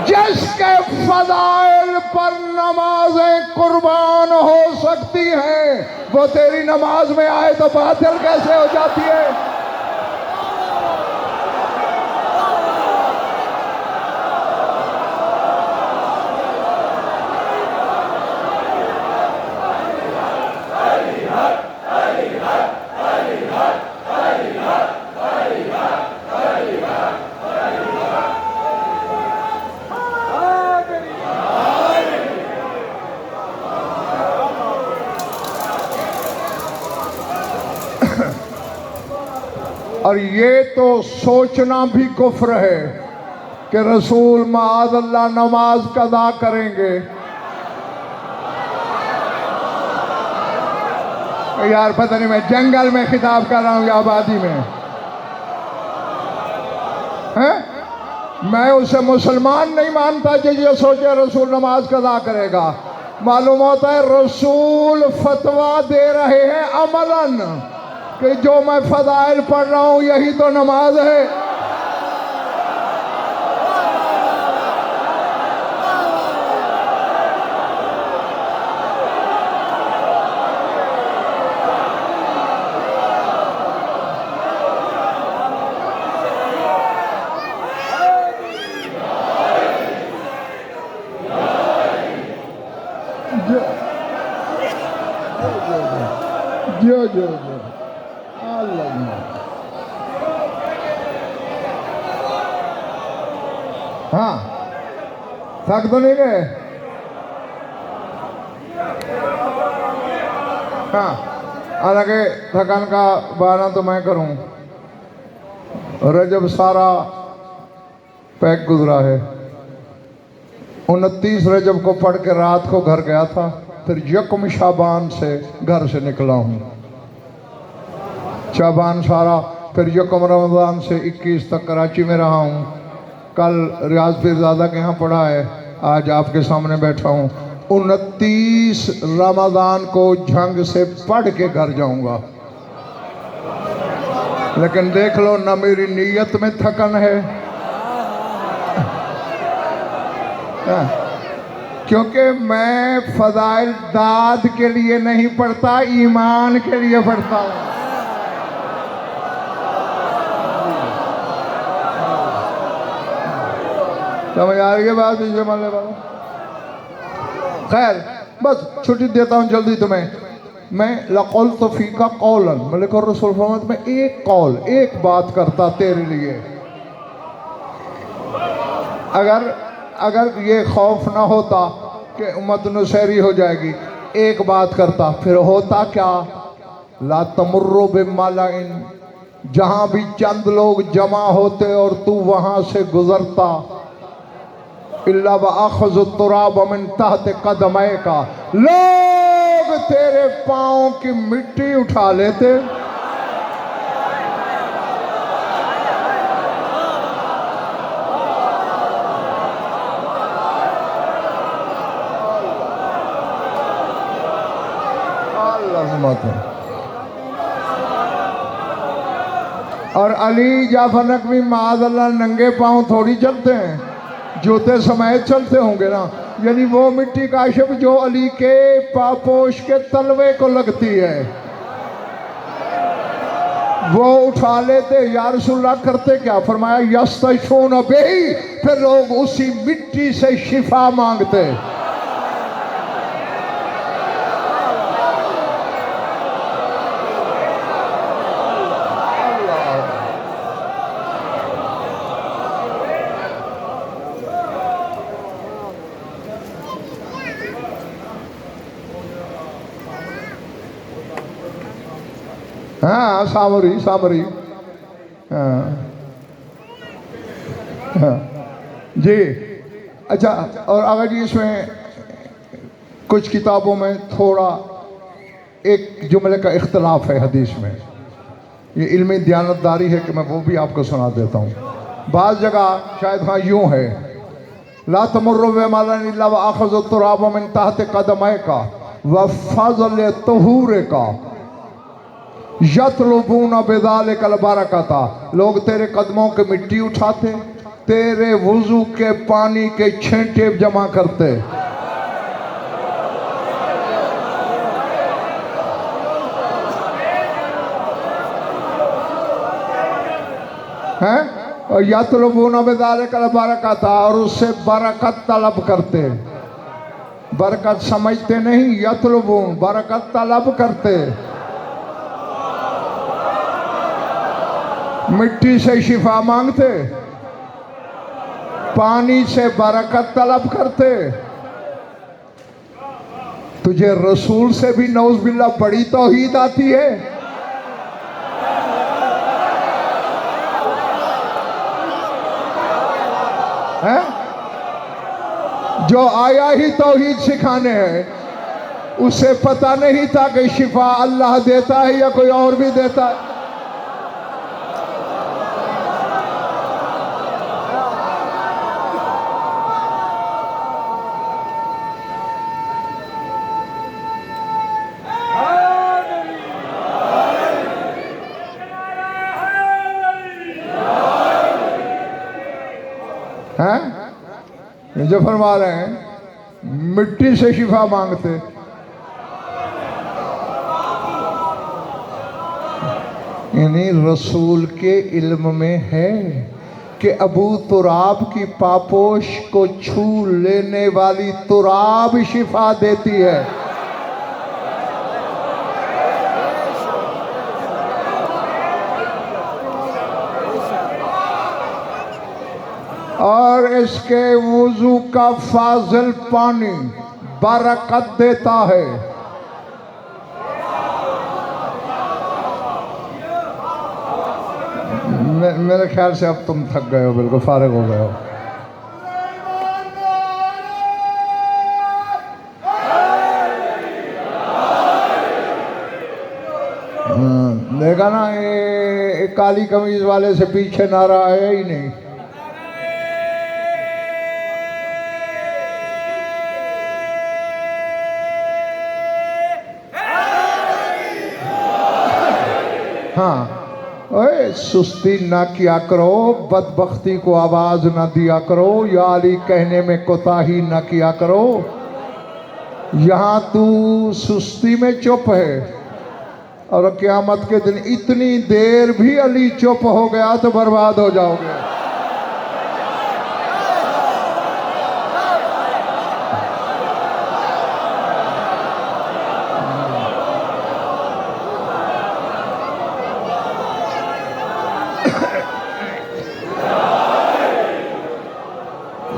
[SPEAKER 1] जिसके फजाइल पर नमाजें कुर्बान हो सकती हैं, वो तेरी नमाज में आए तो बातिल कैसे हो जाती है? और ये तो सोचना भी कुफ्र है कि रसूल माअज़ल्लाह नमाज कदा करेंगे। यार पता नहीं मैं जंगल में खिताब कर रहा हूँ या आबादी में है? मैं उसे मुसलमान नहीं मानता जो ये सोचे रसूल नमाज कदा करेगा। मालूम होता है रसूल फतवा दे रहे हैं अमलन कि जो मैं फजाइल पढ़ रहा हूँ यही तो नमाज है। जो हाँ, थक तो नहीं गए? हाँ, हालांकि थकान का बहाना तो मैं करूं। रजब सारा पैक गुजरा है। 29 रजब को पढ़ के रात को घर गया था, फिर यकम शाबान से घर से निकला हूँ। शाबान सारा, फिर यकम रमज़ान से 21 तक कराची में रहा हूँ। कल रियाज पीरज़ादा के यहाँ पढ़ा है, आज आपके सामने बैठा हूँ। 29 रमज़ान को झंग से पढ़ के घर जाऊँगा। लेकिन देख लो ना, मेरी नीयत में थकन है, क्योंकि मैं फ़ज़ाइल दाद के लिए नहीं पढ़ता, ईमान के लिए पढ़ता हूँ। समझ आ रही है बात? मानने वाला खैर, बस छुट्टी देता हूँ जल्दी तुम्हें। मैं लक़ौल तो फ़ीका कौलन, मलिक और रसूल फरमाते मैं एक कौल, एक बात करता तेरे लिए। अगर ये खौफ ना होता कि उम्मत नुसैरी हो जाएगी, एक बात करता, फिर होता क्या? ला तमुर्रो बिमालाइन, जहाँ भी चंद लोग जमा होते और तू वहाँ से गुजरता, इल्ला वअख़ज़ु तुराब मिन तहत क़दमैका का, लोग तेरे पाँव की मिट्टी उठा लेते। और अली जाफर नकवी माज़अल्लाह नंगे पाँव थोड़ी चलते हैं, जूते समेत चलते होंगे ना। यानी वो मिट्टी काशिफ जो अली के पापोश के तलवे को लगती है, वो उठा लेते। या रसूलल्लाह करते क्या? फरमाया यस्तशफून बिही, फिर लोग उसी मिट्टी से शिफा मांगते। हाँ, सामरी हाँ जी। अच्छा, और अगर जी इसमें कुछ किताबों में थोड़ा एक जुमले का इख्तलाफ है हदीस में, ये इल्मी दयानतदारी है कि मैं वो भी आपको सुना देता हूँ। बाज़ जगह शायद हाँ यूँ है, ला तमुर्रु बिमालाइन इल्ला वअख़ज़ु तुराब मिन तहत क़दमैका व फ़ज़ल तुहूरिका यतलुबूना बिज़ालिकल बरकता, लोग तेरे कदमों के मिट्टी उठाते, तेरे वुज़ू के पानी के छींटे जमा करते। हैं? और यतलुबूना बिज़ालिकल बरकता, और उससे बरकत तलब करते। बरकत समझते नहीं, यतलुबून बरकत तलब करते। मिट्टी से शिफा मांगते, पानी से बरकत तलब करते। तुझे रसूल से भी नौज़ बिल्लाह बड़ी तौहीद आती है। हैं? जो आया ही तौहीद सिखाने है, उसे पता नहीं था कि शिफा अल्लाह देता है या कोई और भी देता है। हैं? जो फरमा रहे हैं मिट्टी से शिफा मांगते। यानी रसूल के इल्म में है कि अबू तुराब की पापोश को छू लेने वाली तुराब शिफा देती है। और इसके वुजू का फाजिल पानी बरकत देता है। मेरे ख्याल से अब तुम थक गए हो, बिल्कुल फारिग हो गए हो। एक काली कमीज वाले से पीछे नारा आया ही नहीं। हाँ, ओए सुस्ती ना किया करो, बदबख्ती को आवाज ना दिया करो, या अली कहने में कोताही ना किया करो। यहाँ तू सुस्ती में चुप है और क़यामत के दिन इतनी देर भी अली चुप हो गया तो बर्बाद हो जाओगे।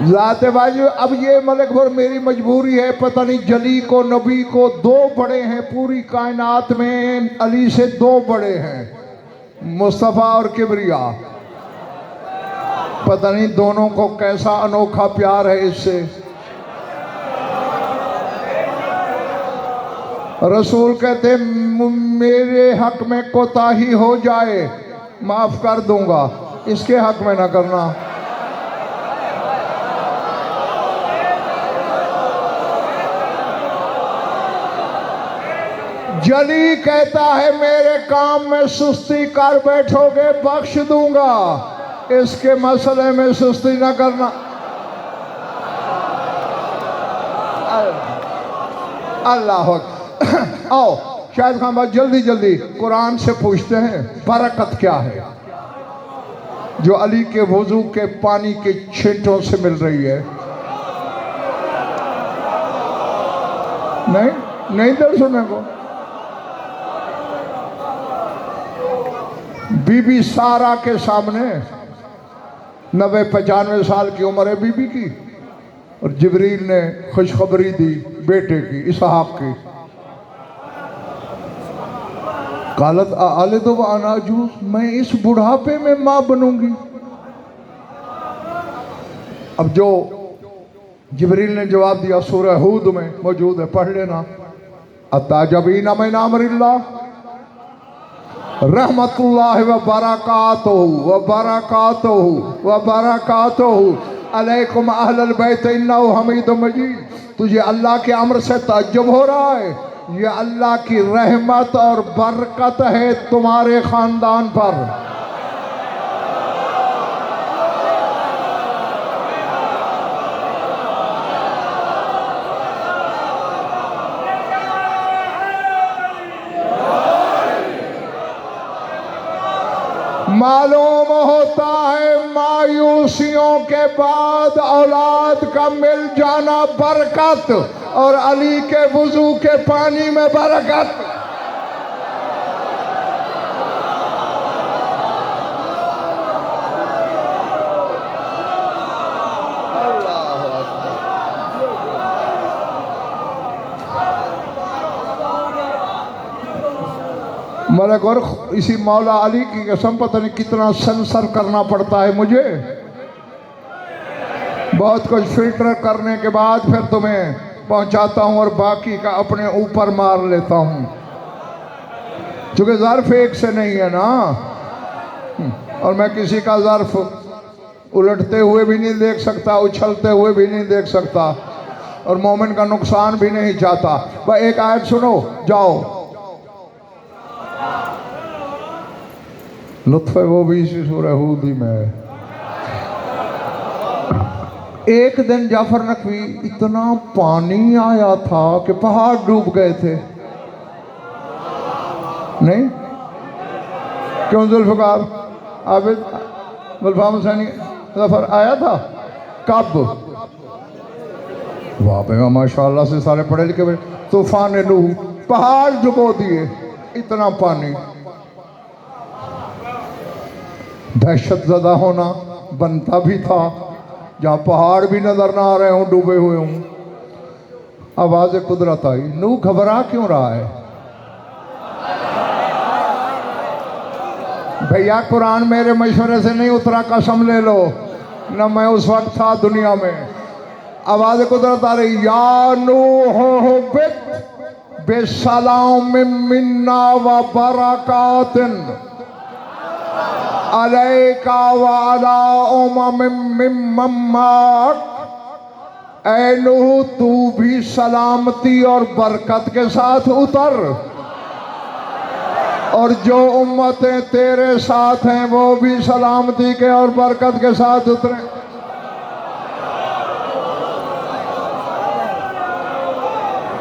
[SPEAKER 1] जाते बाजू अब ये मलिक पर मेरी मजबूरी है, पता नहीं जली को नबी को दो बड़े हैं पूरी कायनात में, अली से दो बड़े हैं, मुस्तफ़ा और किबरिया। पता नहीं दोनों को कैसा अनोखा प्यार है इससे। रसूल कहते मेरे हक में कोताही हो जाए माफ कर दूंगा, इसके हक में ना करना। जली कहता है मेरे काम में सुस्ती कर बैठोगे बख्श दूंगा, इसके मसले में सुस्ती न करना। अल्लाह आओ शायद खान बात जल्दी जल्दी कुरान से पूछते हैं बरकत क्या है जो अली के वजू के पानी के छींटों से मिल रही है। नहीं दर सुने को। बीबी सारा के सामने 90-95 साल की उम्र है बीबी की, और जिब्रील ने खुशखबरी दी बेटे की इसहाक की। कालत आले तो अनाजूस, मैं इस बुढ़ापे में मां बनूंगी। अब जो जिब्रील ने जवाब दिया सूरह हूद में मौजूद है, पढ़ लेना। अताजबीना मिन अमरिल्लाह रहमतुल्लाहि व बरकातुहु व बरकातुहु व बरकातुहु अलैकुम अहलल बैत इन्नहु हमीदुम मजीद। तुझे अल्लाह के अम्र से ताज्जुब हो रहा है? ये अल्लाह की रहमत और बरकत है तुम्हारे खानदान पर। मालूम होता है मायूसियों के बाद औलाद का मिल जाना बरकत, और अली के वुजू के पानी में बरकत। मलक और इसी मौला अली की कसम पता नहीं कितना सेंसर करना पड़ता है मुझे। बहुत कुछ फिल्टर करने के बाद फिर तुम्हें पहुंचाता हूं और बाकी का अपने ऊपर मार लेता हूं, क्योंकि ज़र्फ एक से नहीं है ना, और मैं किसी का ज़र्फ उलटते हुए भी नहीं देख सकता, उछलते हुए भी नहीं देख सकता, और मोमिन का नुकसान भी नहीं चाहता। बस एक आयत सुनो जाओ, लुत्फ है वो भी इसी सूरह हूद में है। एक दिन जाफर नकवी इतना पानी आया था कि पहाड़ डूब गए थे। नहीं क्यों जुल्फ़िकार आबिद गुलफाम हुसैनी जफर आया था कब? वाह भाई माशाअल्लाह से सारे पढ़े लिखे। तूफान नूह पहाड़ डुबो दिए, इतना पानी। दहशत ज़दा होना बनता भी था, जहाँ पहाड़ भी नजर ना आ रहे हों, डूबे हुए हों। आवाज़ कुदरत आई। नूह घबरा क्यों रहा है? भैया कुरान मेरे मशवरे से नहीं उतरा, कसम ले लो, न मैं उस वक्त था दुनिया में। आवाज़ कुदरत आ रही, या नूह बित बिस्सलाम मिन्ना व बरकातिन। अलैका वाला उम्मम्मम्माक, ऐ नूह तू भी सलामती और बरकत के साथ उतर, और जो उम्मतें तेरे साथ हैं वो भी सलामती के और बरकत के साथ उतरे।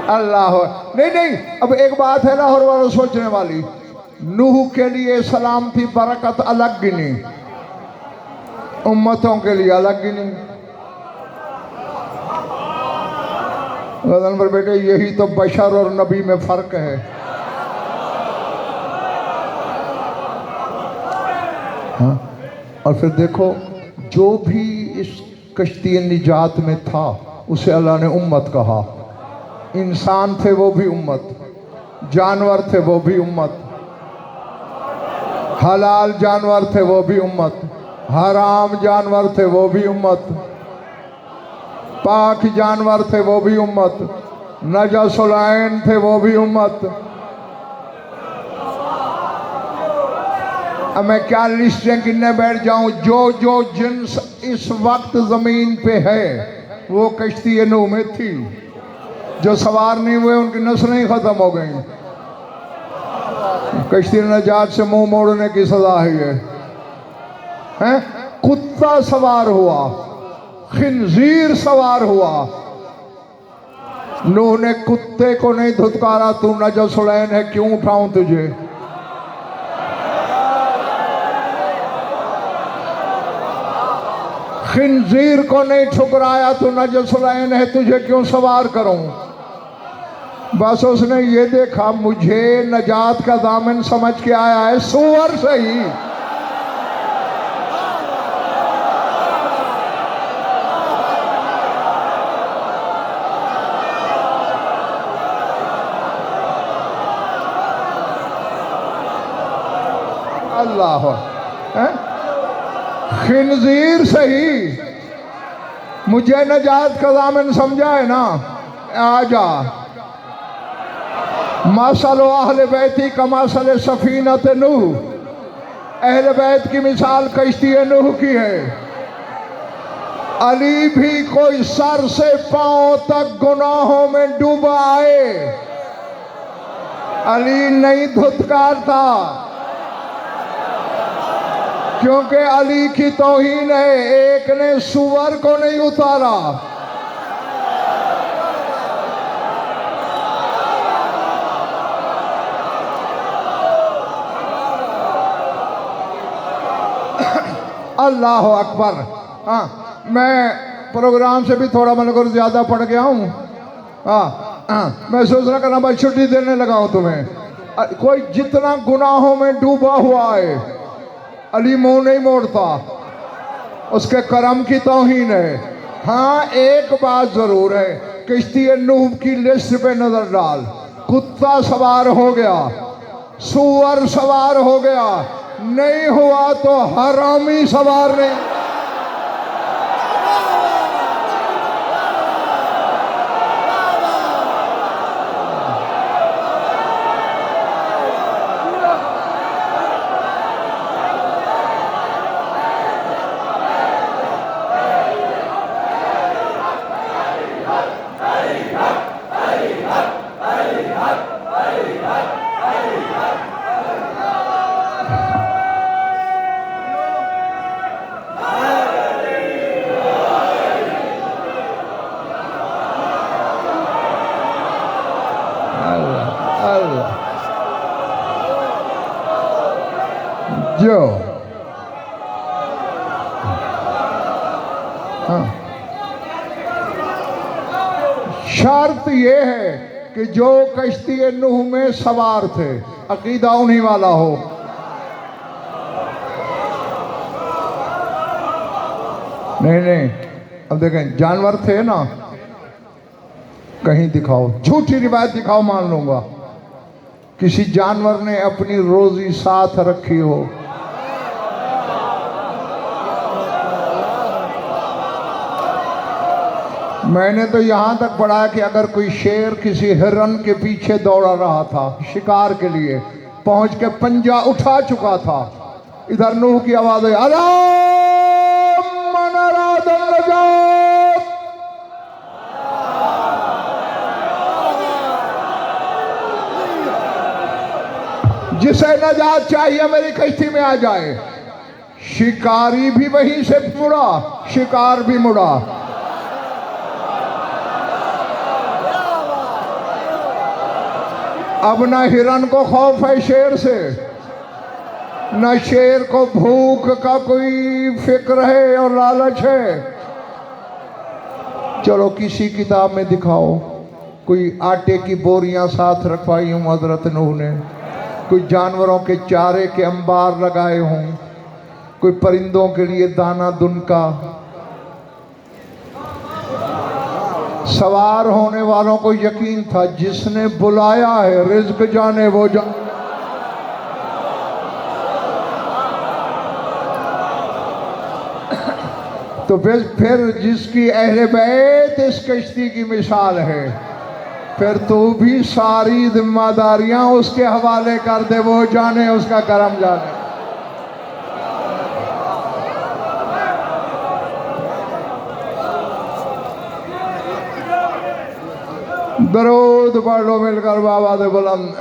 [SPEAKER 1] अल्लाह, नहीं नहीं, अब एक बात है लाहौर वालों सोचने वाली, नूह के लिए सलामती बरकत अलग गिनी, उम्मतों के लिए अलग गिनी। गदन पर बेटे, यही तो बशर और नबी में फर्क है। हाँ? और फिर देखो, जो भी इस कश्ती निजात में था उसे अल्लाह ने उम्मत कहा। इंसान थे वो भी उम्मत, जानवर थे वो भी उम्मत, हलाल जानवर थे वो भी उम्मत, हराम जानवर थे वो भी उम्मत, पाक जानवर थे वो भी उम्मत, नजसुल ऐन थे वो भी उम्मत। अब मैं क्या लिस्टें गिनने बैठ जाऊं? जो जो जिन्स इस वक्त जमीन पे है वो कश्ती नूह में थी। जो सवार नहीं हुए उनकी नस्लें ही खत्म हो गई। कश्ती नजात से मुंह मोड़ने की सजा है ये। हैं? कुत्ता सवार हुआ, खिंजीर सवार हुआ, नूह ने कुत्ते को नहीं धुतकारा, तू नजसुल ऐन है क्यों उठाऊं तुझे। खिंजीर को नहीं ठुकराया, तू नजसुल ऐन है तुझे क्यों सवार करूं। बस उसने ये देखा मुझे नजात का दामन समझ के आया है, सूअर सही। अल्लाह, खिंजीर सही, मुझे नजात का दामन समझा है ना, आ जा। मसल अहले बैती का मसल सफीनत नूह, अहले बैत की मिसाल कश्ती नूह की है। अली भी कोई सर से पांव तक गुनाहों में डूबा आए, अली नहीं धुतकारता, क्योंकि अली की तौहीन है। एक ने सुअर को नहीं उतारा। अल्लाह अकबर। हाँ, मैं प्रोग्राम से भी थोड़ा मन कर ज्यादा पढ़ गया हूँ। हाँ, मैं सोच रहा करना भाई छुट्टी देने लगा हूँ तुम्हें। कोई जितना गुनाहों में डूबा हुआ है, अली मुंह नहीं मोड़ता, उसके करम की तौहीन है। हाँ, एक बात जरूर है, कश्ती नूह की लिस्ट पे नजर डाल, कुत्ता सवार हो गया, सूअर सवार हो गया, नहीं हुआ तो हरामी सवार नहीं। जो शर्त ये है कि जो कश्ती नूह में सवार थे अकीदा उन्हीं वाला हो। नहीं नहीं, अब देखें, जानवर थे ना, कहीं दिखाओ, झूठी रिवायत दिखाओ, मान लूंगा किसी जानवर ने अपनी रोजी साथ रखी हो। मैंने तो यहाँ तक पढ़ा कि अगर कोई शेर किसी हिरन के पीछे दौड़ा रहा था शिकार के लिए, पहुँच के पंजा उठा चुका था, इधर नूह की आवाज है, अला मन अरादन नजात, जिसे नजात चाहिए मेरी कश्ती में आ जाए। शिकारी भी वहीं से मुड़ा, शिकार भी मुड़ा। अब ना हिरन को खौफ है शेर से, न शेर को भूख का कोई फिक्र है और लालच है। चलो किसी किताब में दिखाओ कोई आटे की बोरियां साथ रखवाई हूं हजरत नूह ने, कोई जानवरों के चारे के अंबार लगाए हों, कोई परिंदों के लिए दाना दुनका। सवार होने वालों को यकीन था जिसने बुलाया है रिज्क जाने वो जाने। तो फिर जिसकी अहले बैत इस कश्ती की मिसाल है, फिर तू भी सारी जिम्मेदारियां उसके हवाले कर दे, वो जाने उसका करम जाने। दरूद पढ़ लो मिलकर बाबा दे बुलंद।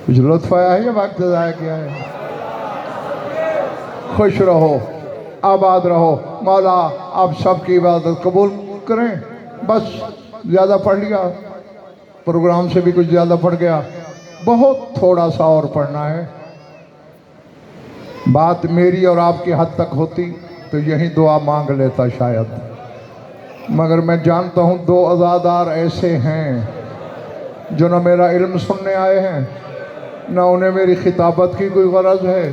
[SPEAKER 1] कुछ लुत्फ आया है या वक्त ज़ाया किया है? खुश रहो, आबाद रहो। मौला आप सबकी इबादत कबूल करें। बस ज़्यादा पढ़ लिया, प्रोग्राम से भी कुछ ज़्यादा पढ़ गया, बहुत थोड़ा सा और पढ़ना है। बात मेरी और आपकी हद तक होती तो यही दुआ मांग लेता शायद, मगर मैं जानता हूँ दो अज़ादार ऐसे हैं जो न मेरा इल्म सुनने आए हैं, न उन्हें मेरी खिताबत की कोई गरज है।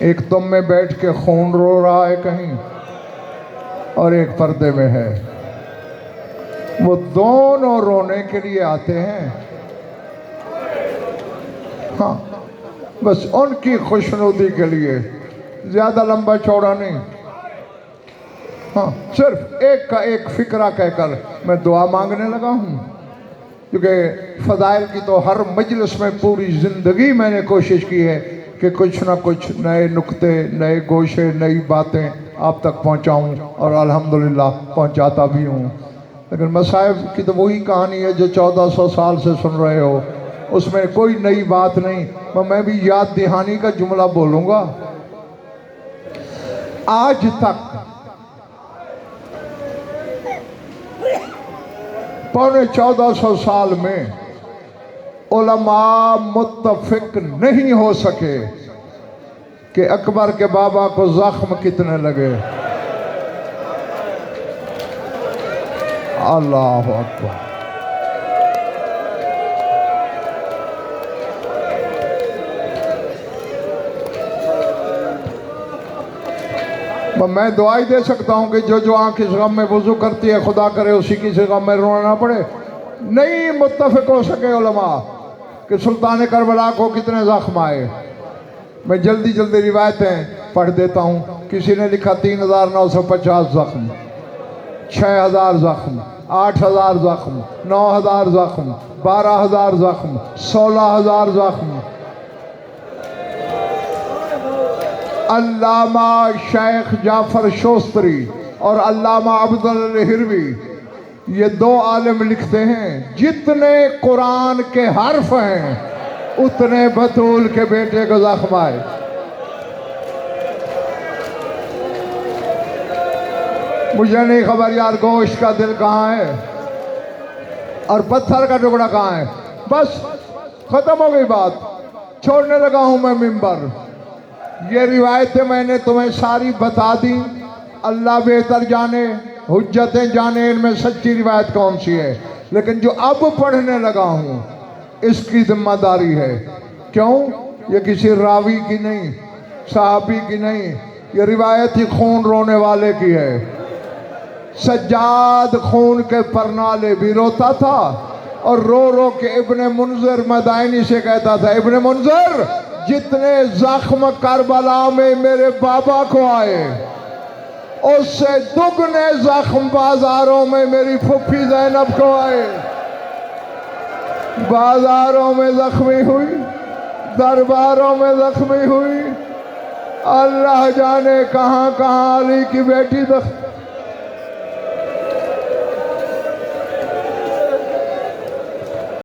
[SPEAKER 1] एक तुम में बैठ के खून रो रहा है कहीं, और एक पर्दे में है। वो दोनों रोने के लिए आते हैं। हाँ, बस उनकी खुशनुदी के लिए, ज़्यादा लंबा चौड़ा नहीं। हाँ, सिर्फ एक का एक फिक्रा कहकर मैं दुआ मांगने लगा हूँ, क्योंकि फ़ज़ाइल की तो हर मजलिस में पूरी ज़िंदगी मैंने कोशिश की है कि कुछ ना कुछ नए नुक्ते, नए गोशे, नई बातें आप तक पहुँचाऊँ, और अल्हम्दुलिल्लाह पहुँचाता भी हूँ। लेकिन मसाइब की तो वही कहानी है जो 1400 साल से सुन रहे हो, उसमें कोई नई बात नहीं। मैं भी याद दहानी का जुमला बोलूँगा। आज तक पौने 1400 साल में उलमा मुत्तफिक नहीं हो सके कि अकबर के बाबा को जख्म कितने लगे। अल्लाह अकबर। मैं दुआ ही दे सकता हूँ कि जो आँख इस गम में वुज़ू करती है, खुदा करे उसी की से गम में रोना ना पड़े। नहीं मुत्तफिक हो सके उलमा कि सुल्तान करबला को कितने ज़ख्म आए। मैं जल्दी जल्दी रिवायतें पढ़ देता हूँ। किसी ने लिखा 3950 ज़ख्म, 6000 ज़ख्म, 8000 ज़ख्म, 9000 ज़ख्म, 12000 ज़ख्म, 16000 ज़ख्म। अल्लामा शेख जाफर शोस्तरी और अल्लामा अब्दुल हिरवी, ये दो आलिम लिखते हैं जितने कुरान के हर्फ हैं उतने बतूल के बेटे को जख्म आए। मुझे नहीं खबर यार गोश्त का दिल कहाँ है और पत्थर का टुकड़ा कहाँ है। बस खत्म हो गई बात, छोड़ने लगा हूँ मैं मिंबर। ये रिवायतें मैंने तुम्हें सारी बता दी, अल्लाह बेहतर जाने, हुज्जतें जाने इनमें सच्ची रिवायत कौन सी है। लेकिन जो अब पढ़ने लगा हूँ इसकी जिम्मेदारी है। क्यों? ये किसी रावी की नहीं, साहबी की नहीं, ये रिवायत ही खून रोने वाले की है। सज्जाद खून के परनाले भी रोता था और रो रो के इब्ने मुंज़िर मदाइनी से कहता था, इब्ने मुंज़िर, जितने जख्म करबला में मेरे बाबा को आए उससे दुगने जख्म बाजारों में मेरी फुफी ज़ैनब को आए। बाजारों में जख्मी हुई, दरबारों में जख्मी हुई, अल्लाह जाने कहाँ कहाँ अली की बेटी